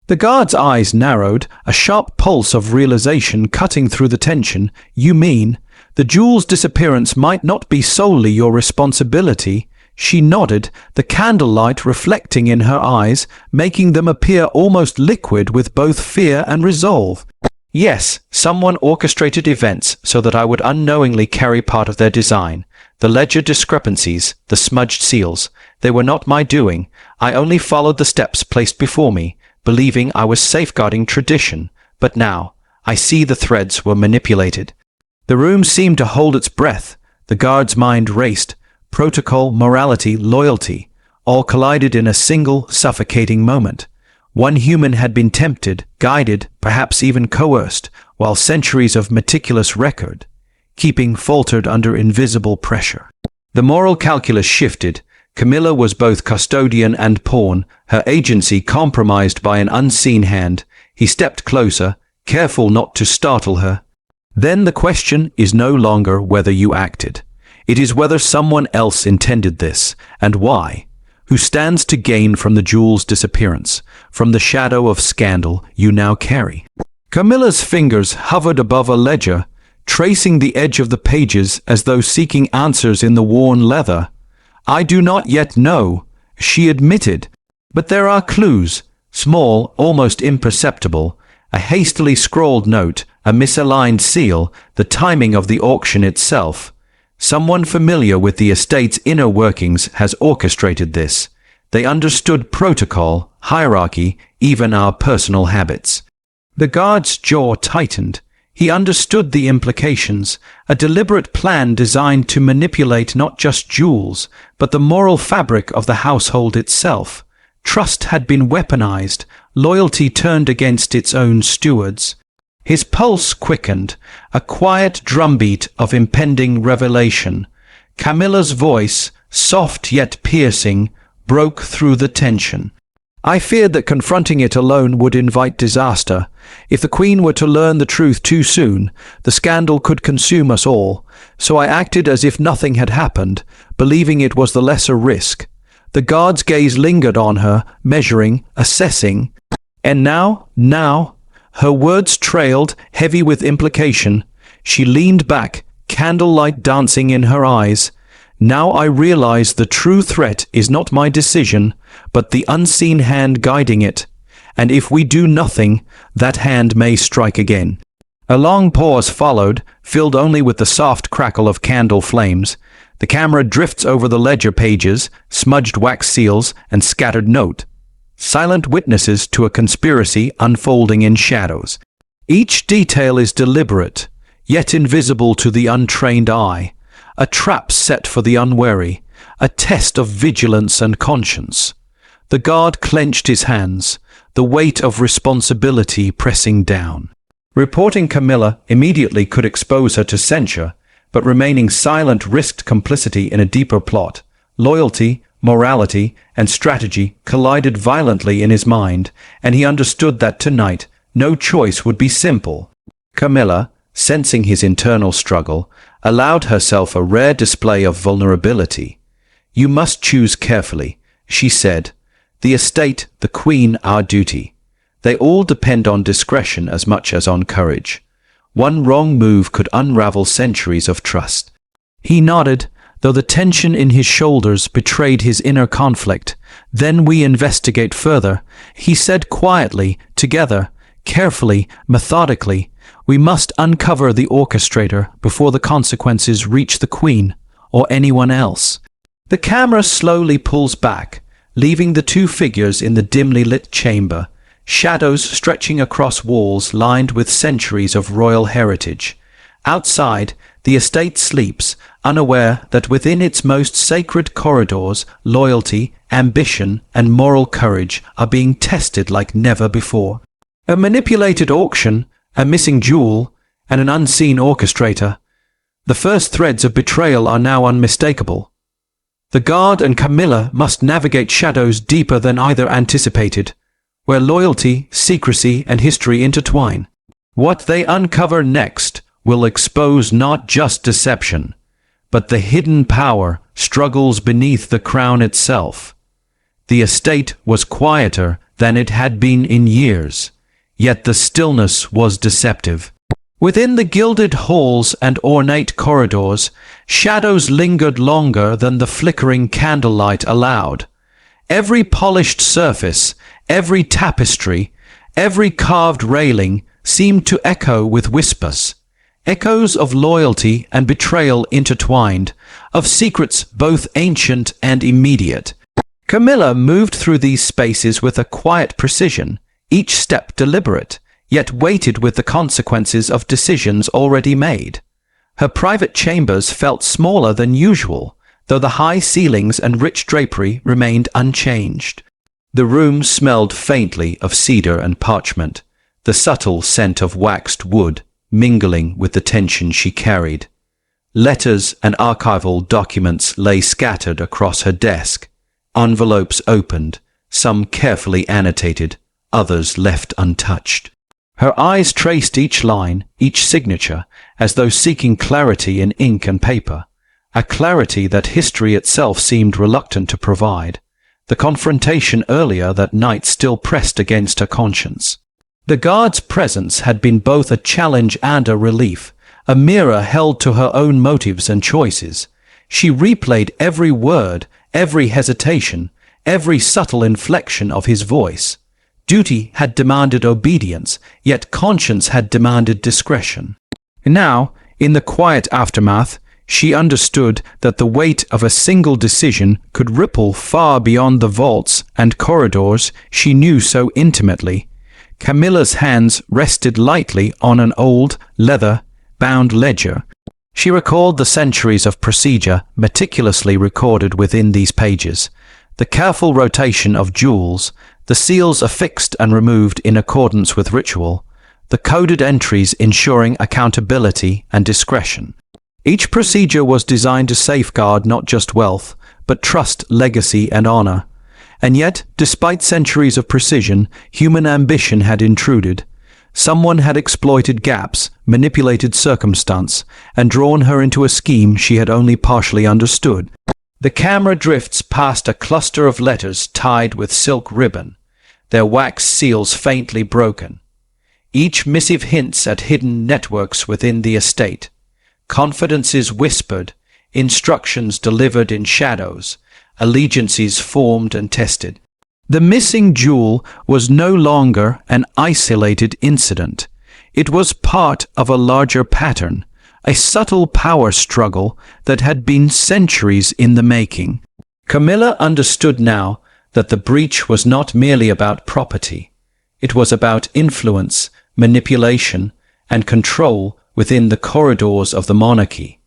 The guard's eyes narrowed, a sharp pulse of realization cutting through the tension. You mean, the jewel's disappearance might not be solely your responsibility? She nodded, the candlelight reflecting in her eyes, making them appear almost liquid with both fear and resolve. Yes, someone orchestrated events so that I would unknowingly carry part of their design. The ledger discrepancies, the smudged seals, they were not my doing. I only followed the steps placed before me, believing I was safeguarding tradition, but now I see the threads were manipulated. The room seemed to hold its breath. The guard's mind raced. Protocol, morality, loyalty, all collided in a single, suffocating moment. One human had been tempted, guided, perhaps even coerced, while centuries of meticulous record keeping faltered under invisible pressure. The moral calculus shifted. Camilla was both custodian and pawn, her agency compromised by an unseen hand. He stepped closer, careful not to startle her. Then the question is no longer whether you acted. It is whether someone else intended this, and why. Who stands to gain from the jewel's disappearance, from the shadow of scandal you now carry? Camilla's fingers hovered above a ledger, tracing the edge of the pages as though seeking answers in the worn leather. I do not yet know, she admitted, but there are clues, small, almost imperceptible, a hastily scrawled note, a misaligned seal, the timing of the auction itself. Someone familiar with the estate's inner workings has orchestrated this. They understood protocol, hierarchy, even our personal habits. The guard's jaw tightened. He understood the implications, a deliberate plan designed to manipulate not just jewels, but the moral fabric of the household itself. Trust had been weaponized, loyalty turned against its own stewards. His pulse quickened, a quiet drumbeat of impending revelation. Camilla's voice, soft yet piercing, broke through the tension. I feared that confronting it alone would invite disaster. If the Queen were to learn the truth too soon, the scandal could consume us all. So I acted as if nothing had happened, believing it was the lesser risk. The guard's gaze lingered on her, measuring, assessing. And now, her words trailed, heavy with implication. She leaned back, candlelight dancing in her eyes. Now I realize the true threat is not my decision, but the unseen hand guiding it. And if we do nothing, that hand may strike again. A long pause followed, filled only with the soft crackle of candle flames. The camera drifts over the ledger pages, smudged wax seals, and scattered note. Silent witnesses to a conspiracy unfolding in shadows. Each detail is deliberate, yet invisible to the untrained eye. A trap set for the unwary, a test of vigilance and conscience. The guard clenched his hands, the weight of responsibility pressing down. Reporting Camilla immediately could expose her to censure, but remaining silent risked complicity in a deeper plot. Loyalty, morality, and strategy collided violently in his mind, and he understood that tonight no choice would be simple. Camilla, sensing his internal struggle, allowed herself a rare display of vulnerability. You must choose carefully, she said. The estate, the Queen, our duty. They all depend on discretion as much as on courage. One wrong move could unravel centuries of trust. He nodded, though the tension in his shoulders betrayed his inner conflict. Then we investigate further, he said quietly, together, carefully, methodically. We must uncover the orchestrator before the consequences reach the Queen or anyone else. The camera slowly pulls back, leaving the two figures in the dimly lit chamber, shadows stretching across walls lined with centuries of royal heritage. Outside, the estate sleeps, unaware that within its most sacred corridors, loyalty, ambition, and moral courage are being tested like never before. A manipulated auction, a missing jewel, and an unseen orchestrator. The first threads of betrayal are now unmistakable. The guard and Camilla must navigate shadows deeper than either anticipated, where loyalty, secrecy, and history intertwine. What they uncover next will expose not just deception, but the hidden power struggles beneath the crown itself. The estate was quieter than it had been in years. Yet the stillness was deceptive. Within the gilded halls and ornate corridors, shadows lingered longer than the flickering candlelight allowed. Every polished surface, every tapestry, every carved railing seemed to echo with whispers. Echoes of loyalty and betrayal intertwined, of secrets both ancient and immediate. Camilla moved through these spaces with a quiet precision, each step deliberate, yet weighted with the consequences of decisions already made. Her private chambers felt smaller than usual, though the high ceilings and rich drapery remained unchanged. The room smelled faintly of cedar and parchment, the subtle scent of waxed wood mingling with the tension she carried. Letters and archival documents lay scattered across her desk, envelopes opened, some carefully annotated, others left untouched. Her eyes traced each line, each signature, as though seeking clarity in ink and paper, a clarity that history itself seemed reluctant to provide. The confrontation earlier that night still pressed against her conscience. The guard's presence had been both a challenge and a relief, a mirror held to her own motives and choices. She replayed every word, every hesitation, every subtle inflection of his voice. Duty had demanded obedience, yet conscience had demanded discretion. Now, in the quiet aftermath, she understood that the weight of a single decision could ripple far beyond the vaults and corridors she knew so intimately. Camilla's hands rested lightly on an old, leather-bound ledger. She recalled the centuries of procedure meticulously recorded within these pages, the careful rotation of jewels, the seals affixed and removed in accordance with ritual, the coded entries ensuring accountability and discretion. Each procedure was designed to safeguard not just wealth, but trust, legacy, and honor. And yet, despite centuries of precision, human ambition had intruded. Someone had exploited gaps, manipulated circumstance, and drawn her into a scheme she had only partially understood. The camera drifts past a cluster of letters tied with silk ribbon, their wax seals faintly broken. Each missive hints at hidden networks within the estate. Confidences whispered, instructions delivered in shadows, allegiances formed and tested. The missing jewel was no longer an isolated incident. It was part of a larger pattern, a subtle power struggle that had been centuries in the making. Camilla understood now that the breach was not merely about property. It was about influence, manipulation, and control within the corridors of the monarchy.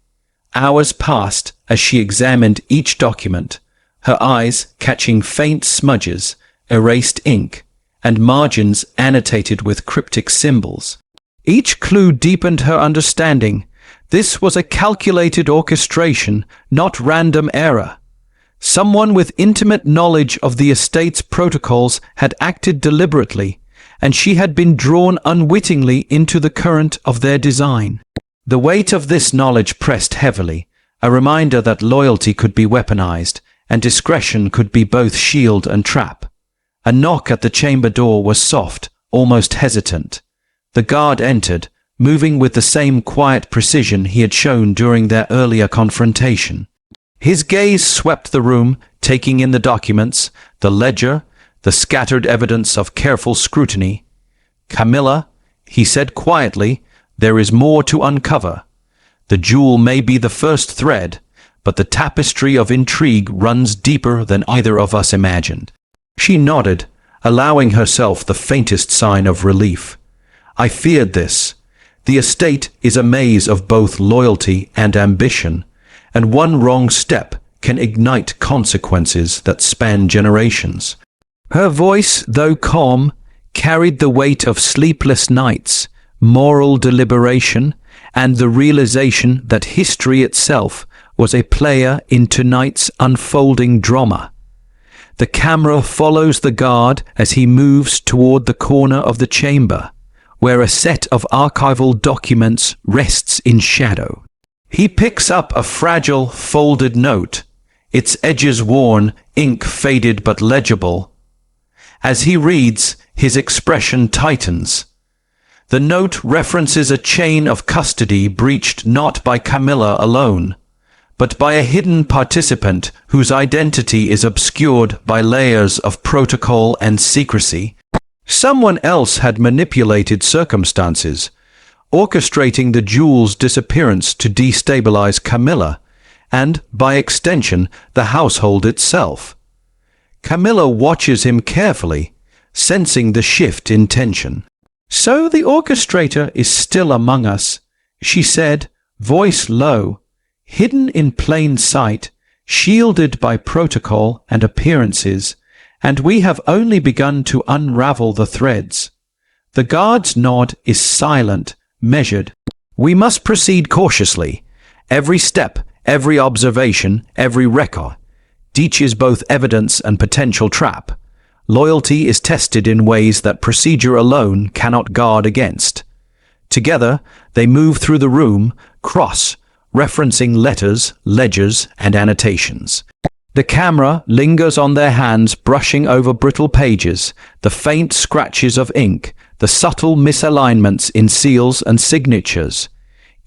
Hours passed as she examined each document, her eyes catching faint smudges, erased ink, and margins annotated with cryptic symbols. Each clue deepened her understanding. This was a calculated orchestration, not random error. Someone with intimate knowledge of the estate's protocols had acted deliberately, and she had been drawn unwittingly into the current of their design. The weight of this knowledge pressed heavily, a reminder that loyalty could be weaponized, and discretion could be both shield and trap. A knock at the chamber door was soft, almost hesitant. The guard entered, moving with the same quiet precision he had shown during their earlier confrontation. His gaze swept the room, taking in the documents, the ledger, the scattered evidence of careful scrutiny. "Camilla," he said quietly, "there is more to uncover. The jewel may be the first thread, but the tapestry of intrigue runs deeper than either of us imagined." She nodded, allowing herself the faintest sign of relief. "I feared this. The estate is a maze of both loyalty and ambition, and one wrong step can ignite consequences that span generations." Her voice, though calm, carried the weight of sleepless nights, moral deliberation, and the realization that history itself was a player in tonight's unfolding drama. The camera follows the guard as he moves toward the corner of the chamber, where a set of archival documents rests in shadow. He picks up a fragile, folded note, its edges worn, ink faded but legible. As he reads, his expression tightens. The note references a chain of custody breached not by Camilla alone, but by a hidden participant whose identity is obscured by layers of protocol and secrecy. Someone else had manipulated circumstances, orchestrating the jewel's disappearance to destabilize Camilla, and, by extension, the household itself. Camilla watches him carefully, sensing the shift in tension. "So the orchestrator is still among us," she said, voice low, hidden in plain sight, shielded by protocol and appearances, and we have only begun to unravel the threads. The guard's nod is silent, measured. We must proceed cautiously. Every step, every observation, every record teaches both evidence and potential trap. Loyalty is tested in ways that procedure alone cannot guard against. Together, they move through the room, cross-referencing letters, ledgers, and annotations. The camera lingers on their hands, brushing over brittle pages, the faint scratches of ink, the subtle misalignments in seals and signatures.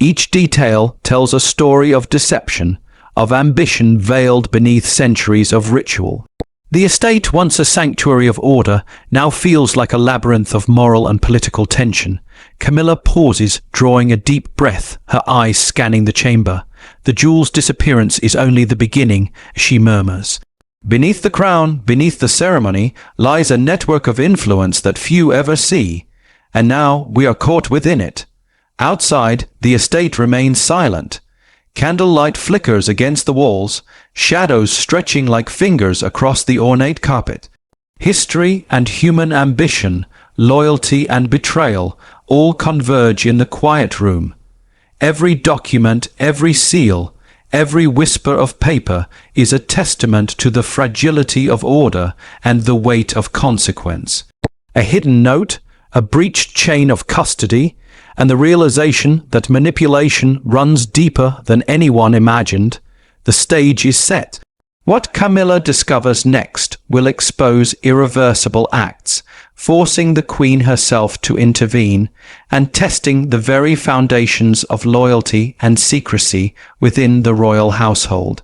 Each detail tells a story of deception, of ambition veiled beneath centuries of ritual. The estate, once a sanctuary of order, now feels like a labyrinth of moral and political tension. Camilla pauses, drawing a deep breath, her eyes scanning the chamber. The jewel's disappearance is only the beginning, she murmurs. Beneath the crown, beneath the ceremony, lies a network of influence that few ever see. And now we are caught within it. Outside, the estate remains silent. Candlelight flickers against the walls, shadows stretching like fingers across the ornate carpet. History and human ambition, loyalty and betrayal, all converge in the quiet room. Every document, every seal, every whisper of paper is a testament to the fragility of order and the weight of consequence. A hidden note, a breached chain of custody, and the realization that manipulation runs deeper than anyone imagined. The stage is set. What Camilla discovers next will expose irreversible acts, forcing the Queen herself to intervene and testing the very foundations of loyalty and secrecy within the royal household.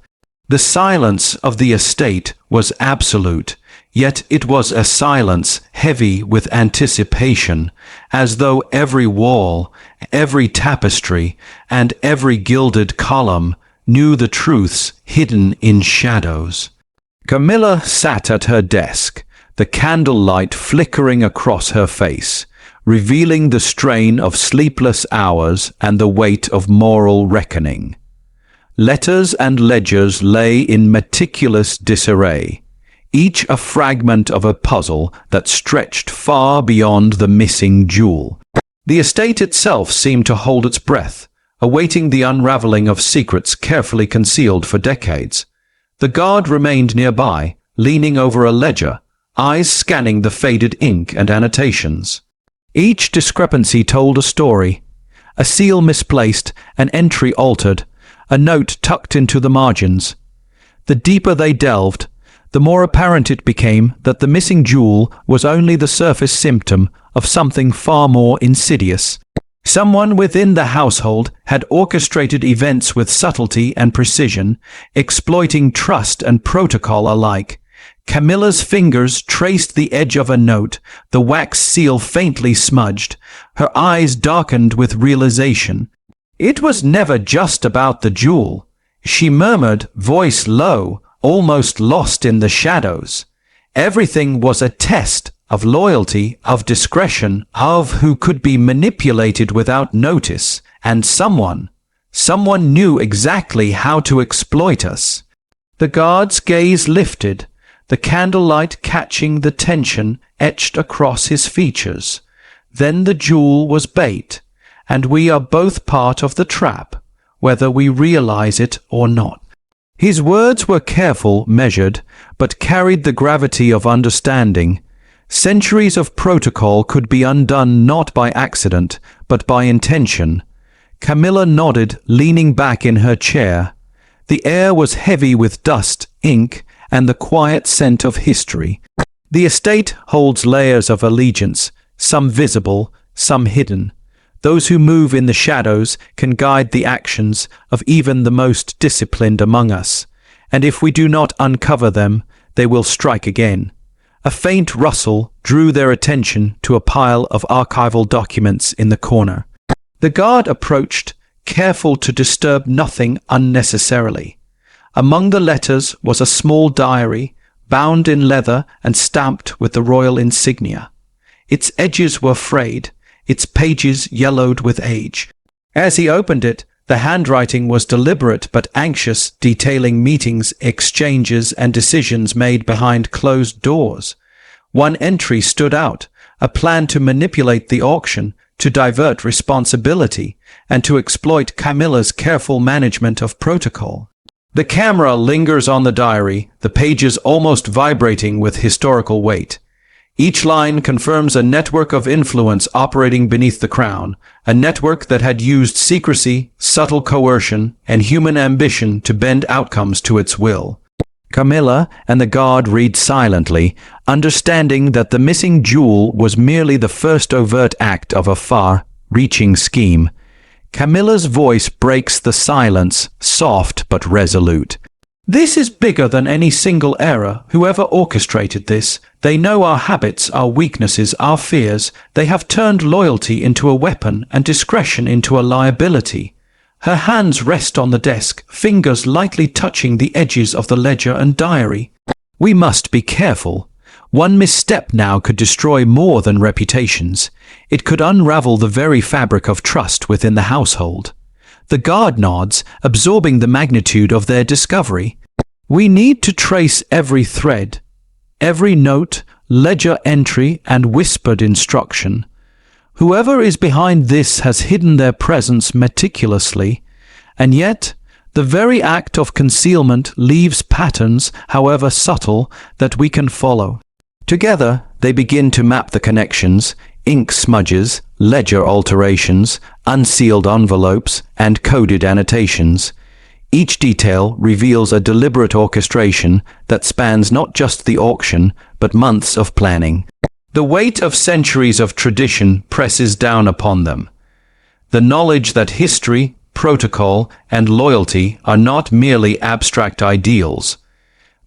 The silence of the estate was absolute, yet it was a silence heavy with anticipation, as though every wall, every tapestry, and every gilded column knew the truths hidden in shadows. Camilla sat at her desk, the candlelight flickering across her face, revealing the strain of sleepless hours and the weight of moral reckoning. Letters and ledgers lay in meticulous disarray, each a fragment of a puzzle that stretched far beyond the missing jewel. The estate itself seemed to hold its breath, awaiting the unraveling of secrets carefully concealed for decades. The guard remained nearby, leaning over a ledger, eyes scanning the faded ink and annotations. Each discrepancy told a story. A seal misplaced, an entry altered, a note tucked into the margins. The deeper they delved, the more apparent it became that the missing jewel was only the surface symptom of something far more insidious. Someone within the household had orchestrated events with subtlety and precision, exploiting trust and protocol alike. Camilla's fingers traced the edge of a note, the wax seal faintly smudged. Her eyes darkened with realization. It was never just about the jewel, she murmured, voice low, almost lost in the shadows. Everything was a test of loyalty, of discretion, of who could be manipulated without notice, and someone knew exactly how to exploit us. The guard's gaze lifted, the candlelight catching the tension etched across his features. Then the jewel was bait, and we are both part of the trap, whether we realize it or not. His words were careful, measured, but carried the gravity of understanding. Centuries of protocol could be undone not by accident, but by intention. Camilla nodded, leaning back in her chair. The air was heavy with dust, ink, and the quiet scent of history. The estate holds layers of allegiance, some visible, some hidden. Those who move in the shadows can guide the actions of even the most disciplined among us, and if we do not uncover them, they will strike again. A faint rustle drew their attention to a pile of archival documents in the corner. The guard approached, careful to disturb nothing unnecessarily. Among the letters was a small diary, bound in leather and stamped with the royal insignia. Its edges were frayed, its pages yellowed with age. As he opened it, The handwriting was deliberate but anxious, detailing meetings, exchanges, and decisions made behind closed doors. One entry stood out, a plan to manipulate the auction, to divert responsibility, and to exploit Camilla's careful management of protocol. The camera lingers on the diary, the pages almost vibrating with historical weight. Each line confirms a network of influence operating beneath the crown, a network that had used secrecy, subtle coercion, and human ambition to bend outcomes to its will. Camilla and the guard read silently, understanding that the missing jewel was merely the first overt act of a far-reaching scheme. Camilla's voice breaks the silence, soft but resolute. "This is bigger than any single error. Whoever orchestrated this, they know our habits, our weaknesses, our fears. They have turned loyalty into a weapon and discretion into a liability." Her hands rest on the desk, fingers lightly touching the edges of the ledger and diary. "We must be careful. One misstep now could destroy more than reputations. It could unravel the very fabric of trust within the household." The guard nods, absorbing the magnitude of their discovery. "We need to trace every thread, every note, ledger entry, and whispered instruction. Whoever is behind this has hidden their presence meticulously, and yet the very act of concealment leaves patterns, however subtle, that we can follow." Together, they begin to map the connections, ink smudges, ledger alterations, unsealed envelopes, and coded annotations. Each detail reveals a deliberate orchestration that spans not just the auction, but months of planning. The weight of centuries of tradition presses down upon them. The knowledge that history, protocol, and loyalty are not merely abstract ideals,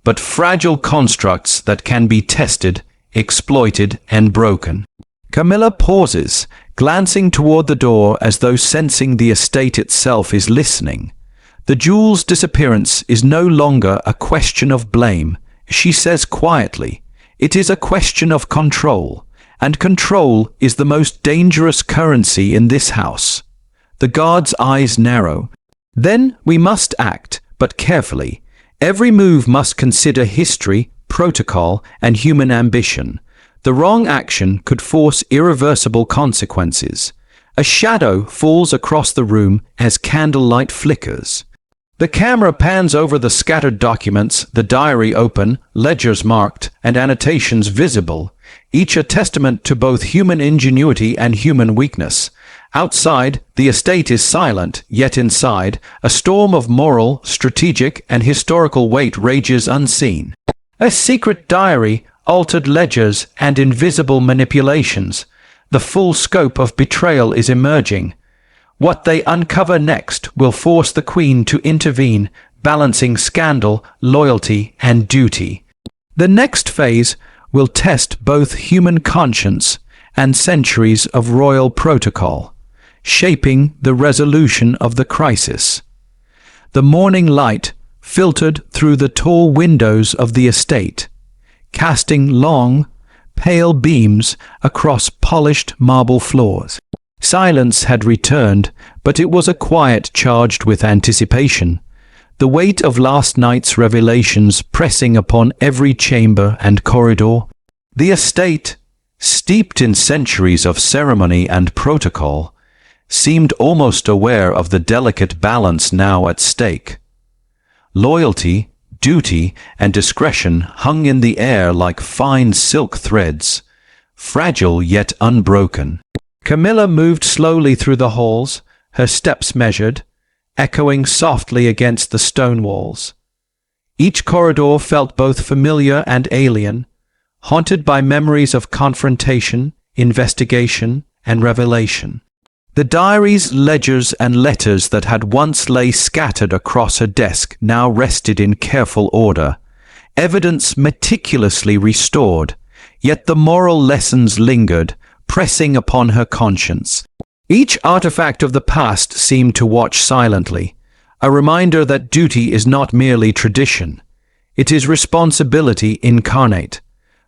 but fragile constructs that can be tested, exploited, and broken. Camilla pauses, glancing toward the door as though sensing the estate itself is listening. The jewel's disappearance is no longer a question of blame. She says quietly, "It is a question of control, and control is the most dangerous currency in this house." The guard's eyes narrow. "Then we must act, but carefully. Every move must consider history, protocol, and human ambition. The wrong action could force irreversible consequences." A shadow falls across the room as candlelight flickers. The camera pans over the scattered documents, the diary open, ledgers marked, and annotations visible, each a testament to both human ingenuity and human weakness. Outside, the estate is silent, yet inside, a storm of moral, strategic, and historical weight rages unseen. A secret diary, altered ledgers, and invisible manipulations. The full scope of betrayal is emerging. What they uncover next will force the Queen to intervene, balancing scandal, loyalty, and duty. The next phase will test both human conscience and centuries of royal protocol, shaping the resolution of the crisis. The morning light filtered through the tall windows of the estate, casting long, pale beams across polished marble floors. Silence had returned, but it was a quiet charged with anticipation, the weight of last night's revelations pressing upon every chamber and corridor. The estate, steeped in centuries of ceremony and protocol, seemed almost aware of the delicate balance now at stake. Loyalty, duty, and discretion hung in the air like fine silk threads, fragile yet unbroken. Camilla moved slowly through the halls, her steps measured, echoing softly against the stone walls. Each corridor felt both familiar and alien, haunted by memories of confrontation, investigation, and revelation. The diaries, ledgers, and letters that had once lay scattered across her desk now rested in careful order, evidence meticulously restored, yet the moral lessons lingered, pressing upon her conscience. Each artifact of the past seemed to watch silently, a reminder that duty is not merely tradition. It is responsibility incarnate.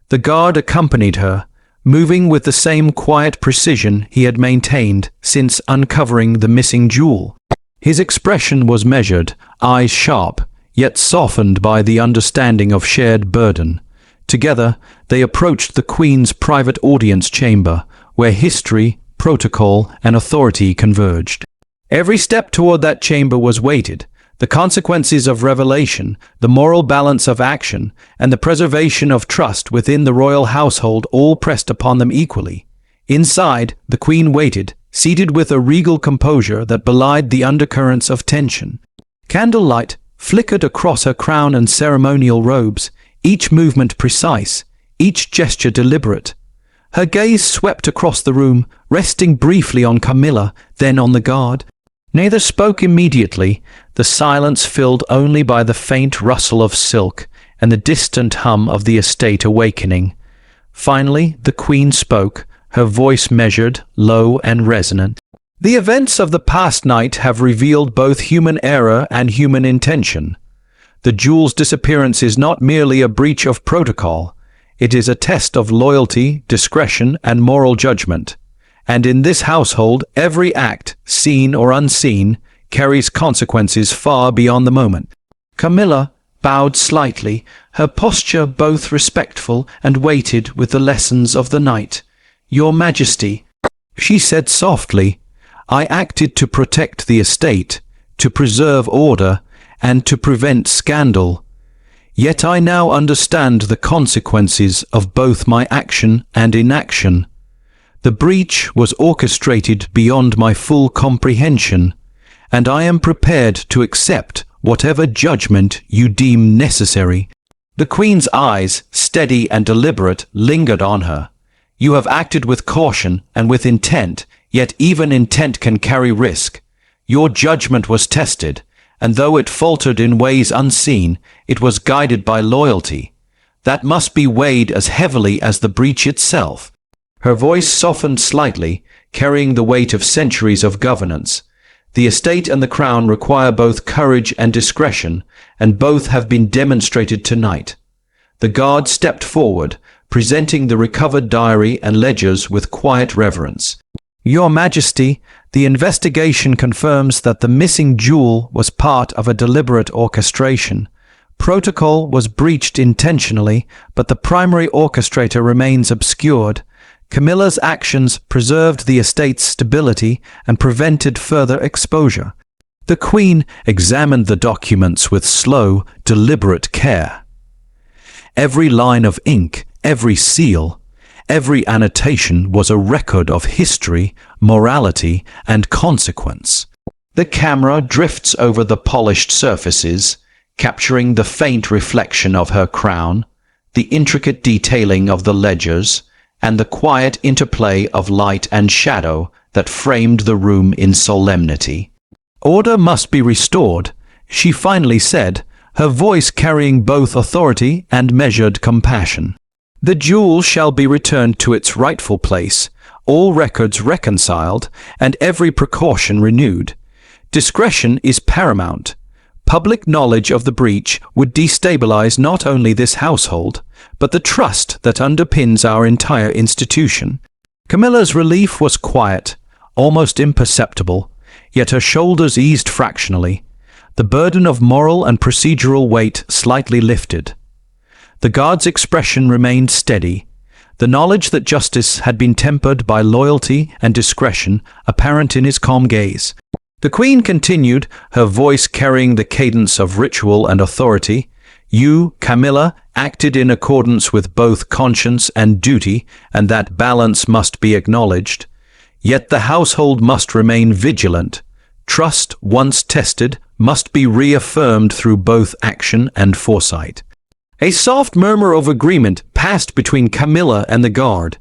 The guard accompanied her, moving with the same quiet precision he had maintained since uncovering the missing jewel. His expression was measured, eyes sharp, yet softened by the understanding of shared burden. Together, they approached the Queen's private audience chamber, where history, protocol, and authority converged. Every step toward that chamber was weighted. The consequences of revelation, the moral balance of action, and the preservation of trust within the royal household all pressed upon them equally. Inside, the Queen waited, seated with a regal composure that belied the undercurrents of tension. Candlelight flickered across her crown and ceremonial robes, each movement precise, each gesture deliberate. Her gaze swept across the room, resting briefly on Camilla, then on the guard. Neither spoke immediately, the silence filled only by the faint rustle of silk and the distant hum of the estate awakening. Finally, the Queen spoke, her voice measured, low and resonant. The events of the past night have revealed both human error and human intention. The jewel's disappearance is not merely a breach of protocol. It is a test of loyalty, discretion, and moral judgment. And in this household, every act, seen or unseen, carries consequences far beyond the moment. Camilla bowed slightly, her posture both respectful and weighted with the lessons of the night. "Your Majesty," she said softly, "I acted to protect the estate, to preserve order, and to prevent scandal. Yet I now understand the consequences of both my action and inaction. The breach was orchestrated beyond my full comprehension, and I am prepared to accept whatever judgment you deem necessary." The Queen's eyes, steady and deliberate, lingered on her. "You have acted with caution and with intent, yet even intent can carry risk. Your judgment was tested, and though it faltered in ways unseen, it was guided by loyalty. That must be weighed as heavily as the breach itself." Her voice softened slightly, carrying the weight of centuries of governance. "The estate and the crown require both courage and discretion, and both have been demonstrated tonight." The guard stepped forward, presenting the recovered diary and ledgers with quiet reverence. "Your Majesty, the investigation confirms that the missing jewel was part of a deliberate orchestration. Protocol was breached intentionally, but the primary orchestrator remains obscured. Camilla's actions preserved the estate's stability and prevented further exposure." The Queen examined the documents with slow, deliberate care. Every line of ink, every seal, every annotation was a record of history, morality, and consequence. The camera drifts over the polished surfaces, capturing the faint reflection of her crown, the intricate detailing of the ledgers, and the quiet interplay of light and shadow that framed the room in solemnity. "Order must be restored," she finally said, her voice carrying both authority and measured compassion. "The jewel shall be returned to its rightful place, all records reconciled, and every precaution renewed. Discretion is paramount. Public knowledge of the breach would destabilize not only this household, but the trust that underpins our entire institution." Camilla's relief was quiet, almost imperceptible, yet her shoulders eased fractionally. The burden of moral and procedural weight slightly lifted. The guard's expression remained steady, the knowledge that justice had been tempered by loyalty and discretion apparent in his calm gaze. The Queen continued, her voice carrying the cadence of ritual and authority. "You, Camilla, acted in accordance with both conscience and duty, and that balance must be acknowledged. Yet the household must remain vigilant. Trust, once tested, must be reaffirmed through both action and foresight." A soft murmur of agreement passed between Camilla and the guard.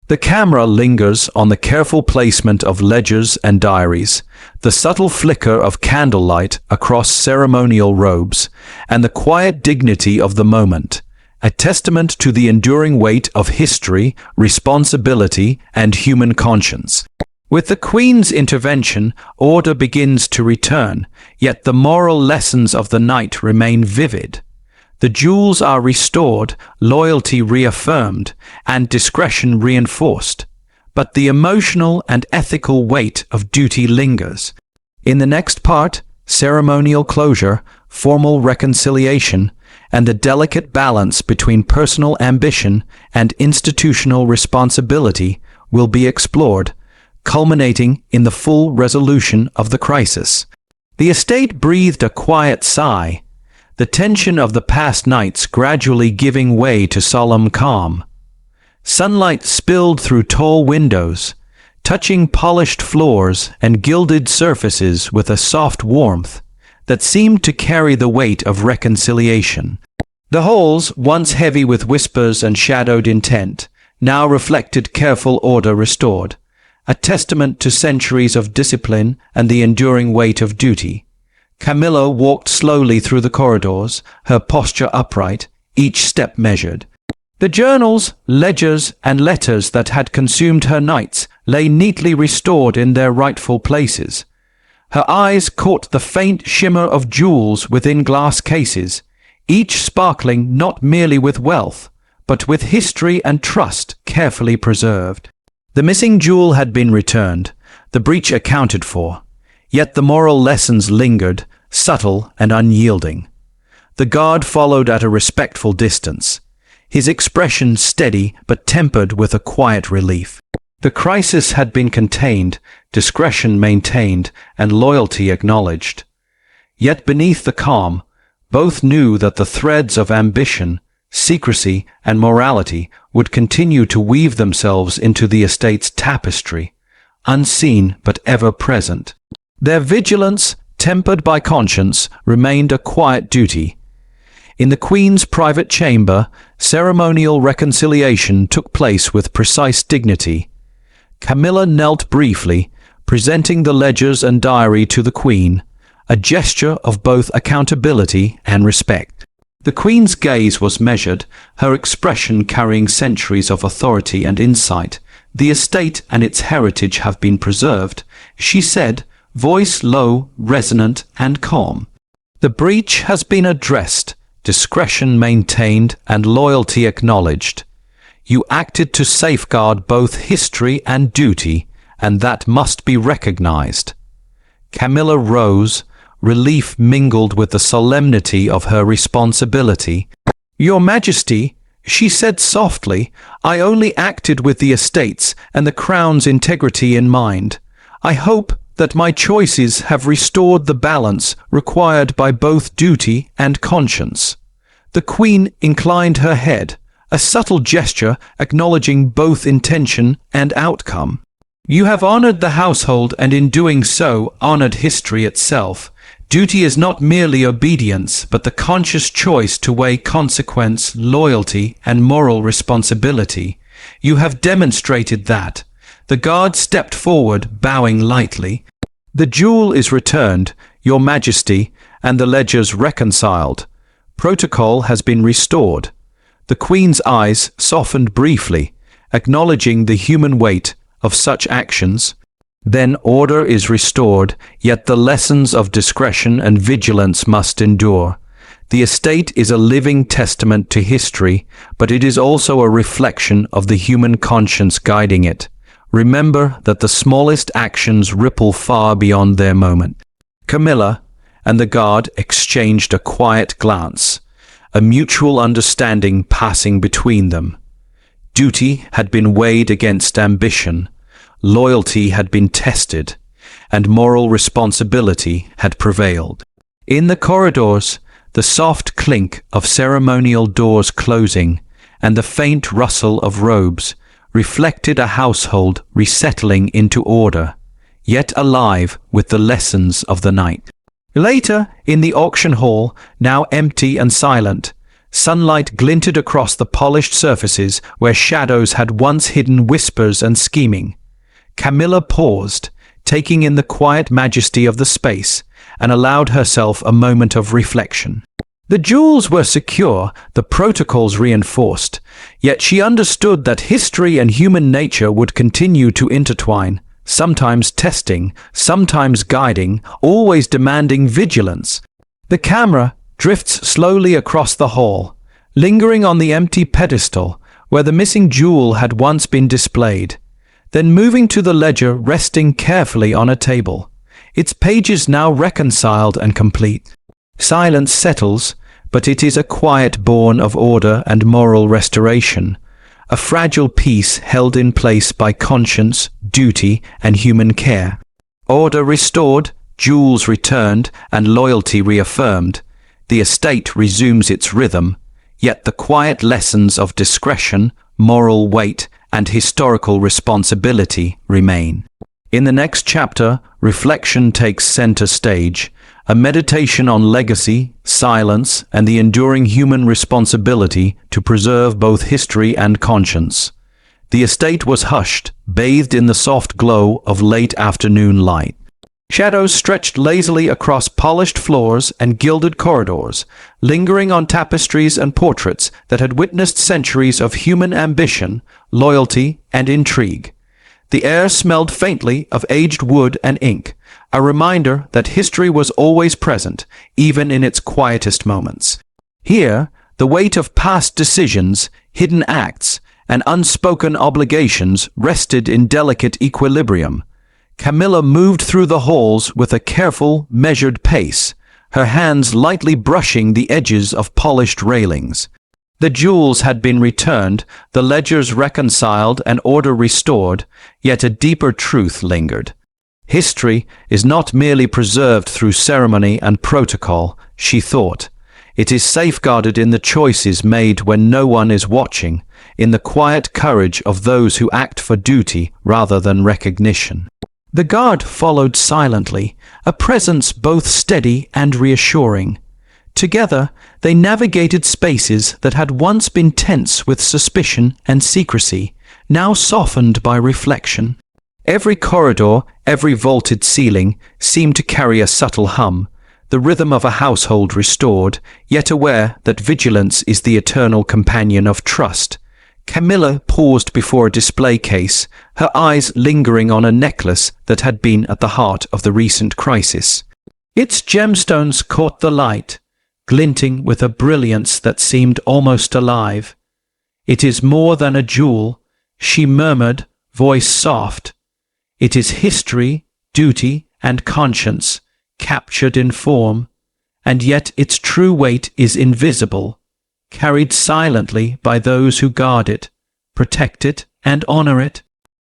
The camera lingers on the careful placement of ledgers and diaries, the subtle flicker of candlelight across ceremonial robes, and the quiet dignity of the moment, a testament to the enduring weight of history, responsibility, and human conscience. With the Queen's intervention, order begins to return, yet the moral lessons of the night remain vivid. The jewels are restored, loyalty reaffirmed, and discretion reinforced. But the emotional and ethical weight of duty lingers. In the next part, ceremonial closure, formal reconciliation, and the delicate balance between personal ambition and institutional responsibility will be explored, culminating in the full resolution of the crisis. The estate breathed a quiet sigh, the tension of the past nights gradually giving way to solemn calm. Sunlight spilled through tall windows, touching polished floors and gilded surfaces with a soft warmth that seemed to carry the weight of reconciliation. The halls, once heavy with whispers and shadowed intent, now reflected careful order restored, a testament to centuries of discipline and the enduring weight of duty. Camilla walked slowly through the corridors, her posture upright, each step measured. The journals, ledgers, and letters that had consumed her nights lay neatly restored in their rightful places. Her eyes caught the faint shimmer of jewels within glass cases, each sparkling not merely with wealth, but with history and trust carefully preserved. The missing jewel had been returned, the breach accounted for, yet the moral lessons lingered, subtle and unyielding. The guard followed at a respectful distance, his expression steady but tempered with a quiet relief. The crisis had been contained, discretion maintained, and loyalty acknowledged. Yet beneath the calm, both knew that the threads of ambition, secrecy, and morality would continue to weave themselves into the estate's tapestry, unseen but ever present. Their vigilance, tempered by conscience, remained a quiet duty. In the Queen's private chamber, ceremonial reconciliation took place with precise dignity. Camilla knelt briefly, presenting the ledgers and diary to the Queen, a gesture of both accountability and respect. The Queen's gaze was measured, her expression carrying centuries of authority and insight. "The estate and its heritage have been preserved," she said, voice low, resonant, and calm. "The breach has been addressed, discretion maintained, and loyalty acknowledged. You acted to safeguard both history and duty, and that must be recognized." Camilla rose, relief mingled with the solemnity of her responsibility. "Your Majesty," she said softly, "I only acted with the estate's and the Crown's integrity in mind. I hope that my choices have restored the balance required by both duty and conscience." The Queen inclined her head, a subtle gesture acknowledging both intention and outcome. "You have honored the household and in doing so honored history itself. Duty is not merely obedience, but the conscious choice to weigh consequence, loyalty, and moral responsibility. You have demonstrated that." The guard stepped forward, bowing lightly. "The jewel is returned, Your Majesty, and the ledgers reconciled. Protocol has been restored." The Queen's eyes softened briefly, acknowledging the human weight of such actions. "Then order is restored, yet the lessons of discretion and vigilance must endure. The estate is a living testament to history, but it is also a reflection of the human conscience guiding it. Remember that the smallest actions ripple far beyond their moment." Camilla and the guard exchanged a quiet glance, a mutual understanding passing between them. Duty had been weighed against ambition, loyalty had been tested, and moral responsibility had prevailed. In the corridors, the soft clink of ceremonial doors closing and the faint rustle of robes reflected a household resettling into order, yet alive with the lessons of the night. Later, in the auction hall, now empty and silent, sunlight glinted across the polished surfaces where shadows had once hidden whispers and scheming. Camilla paused, taking in the quiet majesty of the space, and allowed herself a moment of reflection. The jewels were secure, the protocols reinforced, yet she understood that history and human nature would continue to intertwine, sometimes testing, sometimes guiding, always demanding vigilance. The camera drifts slowly across the hall, lingering on the empty pedestal where the missing jewel had once been displayed, then moving to the ledger resting carefully on a table. its pages now reconciled and complete. Silence settles, but it is a quiet born of order and moral restoration, a fragile peace held in place by conscience, duty, and human care. Order restored, jewels returned, and loyalty reaffirmed, the estate resumes its rhythm, yet the quiet lessons of discretion, moral weight, and historical responsibility remain. In the next chapter, reflection takes center stage, a meditation on legacy, silence, and the enduring human responsibility to preserve both history and conscience. The estate was hushed, bathed in the soft glow of late afternoon light. Shadows stretched lazily across polished floors and gilded corridors, lingering on tapestries and portraits that had witnessed centuries of human ambition, loyalty, and intrigue. The air smelled faintly of aged wood and ink, a reminder that history was always present, even in its quietest moments. Here, the weight of past decisions, hidden acts, and unspoken obligations rested in delicate equilibrium. Camilla moved through the halls with a careful, measured pace, her hands lightly brushing the edges of polished railings. The jewels had been returned, the ledgers reconciled, and order restored, yet a deeper truth lingered. History is not merely preserved through ceremony and protocol, she thought. It is safeguarded in the choices made when no one is watching, in the quiet courage of those who act for duty rather than recognition. The guard followed silently, a presence both steady and reassuring. Together, they navigated spaces that had once been tense with suspicion and secrecy, now softened by reflection. Every corridor, every vaulted ceiling, seemed to carry a subtle hum, the rhythm of a household restored, yet aware that vigilance is the eternal companion of trust. Camilla paused before a display case, her eyes lingering on a necklace that had been at the heart of the recent crisis. Its gemstones caught the light, glinting with a brilliance that seemed almost alive. "It is more than a jewel," she murmured, voice soft. "It is history, duty, and conscience, captured in form, and yet its true weight is invisible, carried silently by those who guard it, protect it, and honor it."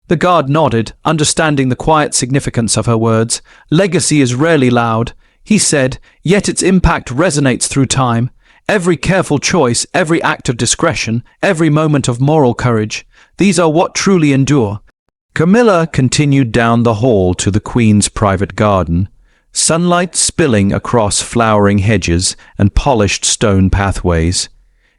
The guard nodded, understanding the quiet significance of her words. "Legacy is rarely loud," he said, "yet its impact resonates through time. Every careful choice, every act of discretion, every moment of moral courage, these are what truly endure." Camilla continued down the hall to the Queen's private garden, sunlight spilling across flowering hedges and polished stone pathways.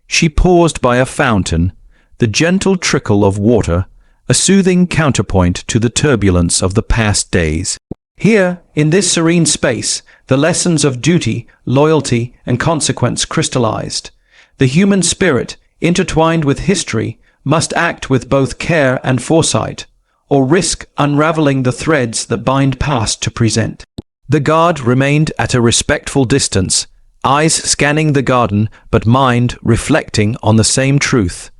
She paused by a fountain, the gentle trickle of water, a soothing counterpoint to the turbulence of the past days. Here, in this serene space, the lessons of duty, loyalty, and consequence crystallized. The human spirit, intertwined with history, must act with both care and foresight, or risk unraveling the threads that bind past to present. The guard remained at a respectful distance, eyes scanning the garden, but mind reflecting on the same truth.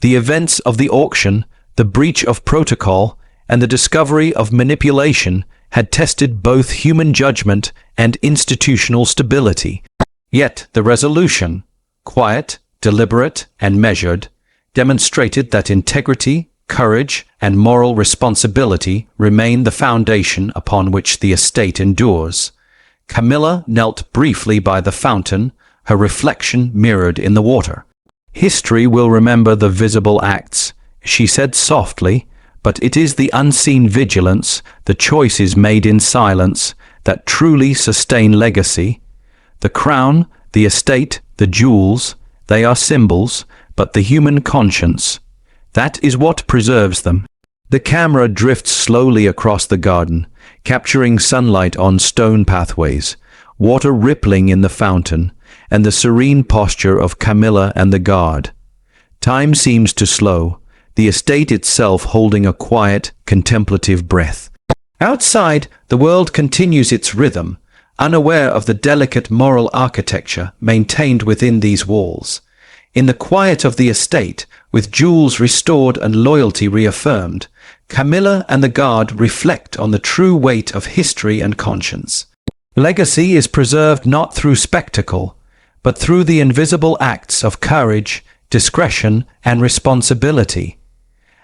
The events of the auction, the breach of protocol, and the discovery of manipulation had tested both human judgment and institutional stability. Yet the resolution, quiet, deliberate, and measured, demonstrated that integrity, courage, and moral responsibility remain the foundation upon which the estate endures. Camilla knelt briefly by the fountain, her reflection mirrored in the water. "History will remember the visible acts," she said softly, "but it is the unseen vigilance, the choices made in silence, that truly sustain legacy. The crown, the estate, the jewels, they are symbols, but the human conscience, that is what preserves them." The camera drifts slowly across the garden, capturing sunlight on stone pathways, water rippling in the fountain, and the serene posture of Camilla and the guard. Time seems to slow, the estate itself holding a quiet, contemplative breath. Outside, the world continues its rhythm, unaware of the delicate moral architecture maintained within these walls. In the quiet of the estate, with jewels restored and loyalty reaffirmed, Camilla and the guard reflect on the true weight of history and conscience. Legacy is preserved not through spectacle, but through the invisible acts of courage, discretion, and responsibility.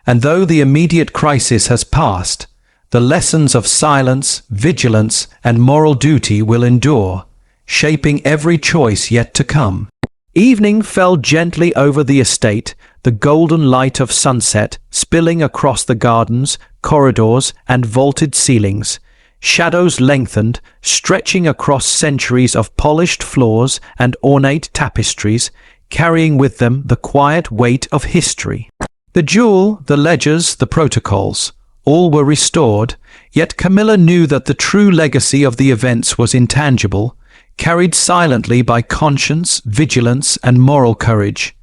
And though the immediate crisis has passed, the lessons of silence, vigilance, and moral duty will endure, shaping every choice yet to come. Evening fell gently over the estate, the golden light of sunset spilling across the gardens, corridors, and vaulted ceilings. Shadows lengthened, stretching across centuries of polished floors and ornate tapestries, carrying with them the quiet weight of history. The jewel, the ledgers, the protocols, all were restored, yet Camilla knew that the true legacy of the events was intangible, carried silently by conscience, vigilance, and moral courage.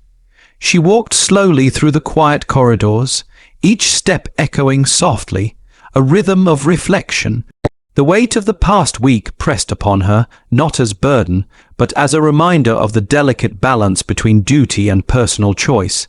She walked slowly through the quiet corridors, each step echoing softly, a rhythm of reflection. The weight of the past week pressed upon her, not as burden, but as a reminder of the delicate balance between duty and personal choice.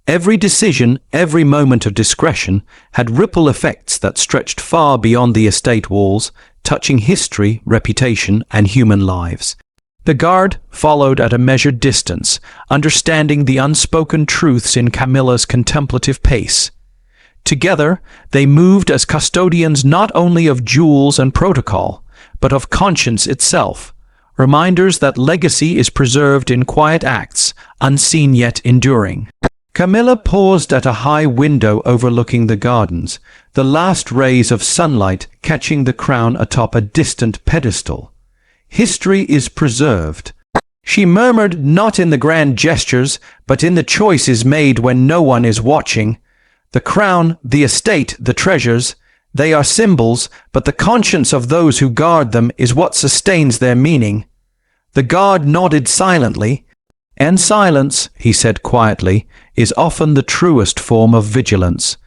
Every decision, every moment of discretion, had ripple effects that stretched far beyond the estate walls, touching history, reputation, and human lives. The guard followed at a measured distance, understanding the unspoken truths in Camilla's contemplative pace. Together, they moved as custodians not only of jewels and protocol, but of conscience itself, reminders that legacy is preserved in quiet acts, unseen yet enduring. Camilla paused at a high window overlooking the gardens, the last rays of sunlight catching the crown atop a distant pedestal. History is preserved. She murmured, not in the grand gestures, but in the choices made when no one is watching. The crown, the estate, the treasures, they are symbols, but the conscience of those who guard them is what sustains their meaning. The guard nodded silently. And silence, he said quietly, is often the truest form of vigilance.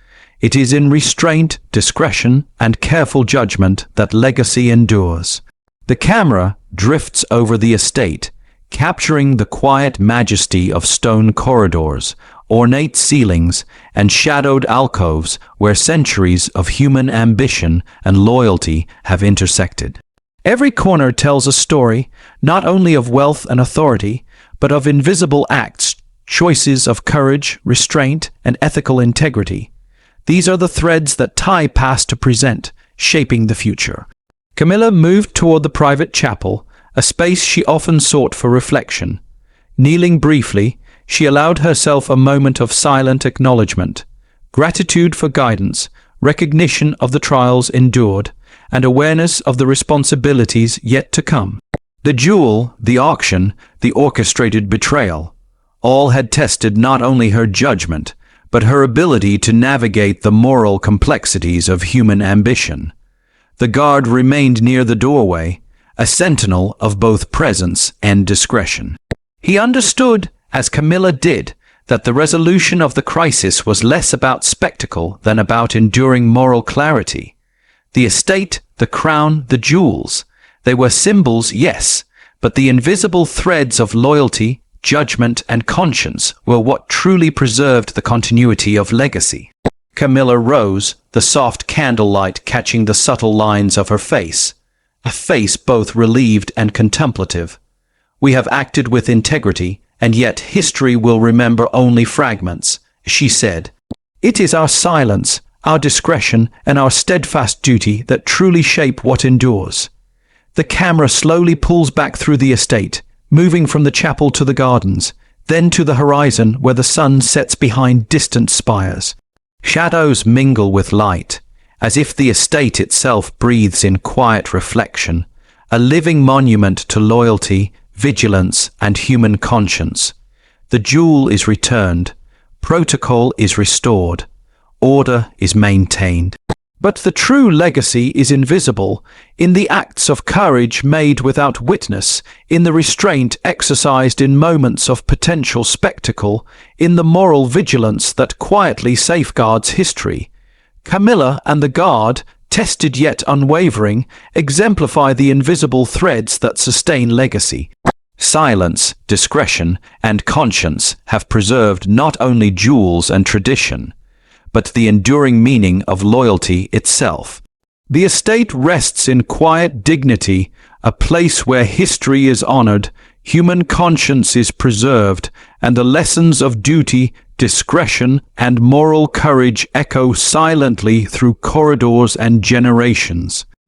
It is in restraint, discretion, and careful judgment that legacy endures. The camera drifts over the estate, capturing the quiet majesty of stone corridors, ornate ceilings, and shadowed alcoves where centuries of human ambition and loyalty have intersected. Every corner tells a story, not only of wealth and authority, but of invisible acts, choices of courage, restraint, and ethical integrity. These are the threads that tie past to present, shaping the future. Camilla moved toward the private chapel, a space she often sought for reflection. Kneeling briefly, she allowed herself a moment of silent acknowledgement, gratitude for guidance, recognition of the trials endured, and awareness of the responsibilities yet to come. The duel, the auction, the orchestrated betrayal, all had tested not only her judgment, but her ability to navigate the moral complexities of human ambition. The guard remained near the doorway, a sentinel of both presence and discretion. He understood, as Camilla did, that the resolution of the crisis was less about spectacle than about enduring moral clarity. The estate, the crown, the jewels, they were symbols, yes, but the invisible threads of loyalty, judgment, and conscience were what truly preserved the continuity of legacy. Camilla rose, the soft candlelight catching the subtle lines of her face, a face both relieved and contemplative. We have acted with integrity, and yet history will remember only fragments, she said. It is our silence, our discretion, and our steadfast duty that truly shape what endures. The camera slowly pulls back through the estate, moving from the chapel to the gardens, then to the horizon where the sun sets behind distant spires. Shadows mingle with light, as if the estate itself breathes in quiet reflection, a living monument to loyalty, vigilance, and human conscience. The jewel is returned, protocol is restored, order is maintained. But the true legacy is invisible, in the acts of courage made without witness, in the restraint exercised in moments of potential spectacle, in the moral vigilance that quietly safeguards history. Camilla and the guard, tested yet unwavering, exemplify the invisible threads that sustain legacy. Silence, discretion, and conscience have preserved not only jewels and tradition, but the enduring meaning of loyalty itself. The estate rests in quiet dignity, a place where history is honored, human conscience is preserved, and the lessons of duty, discretion, and moral courage echo silently through corridors and generations.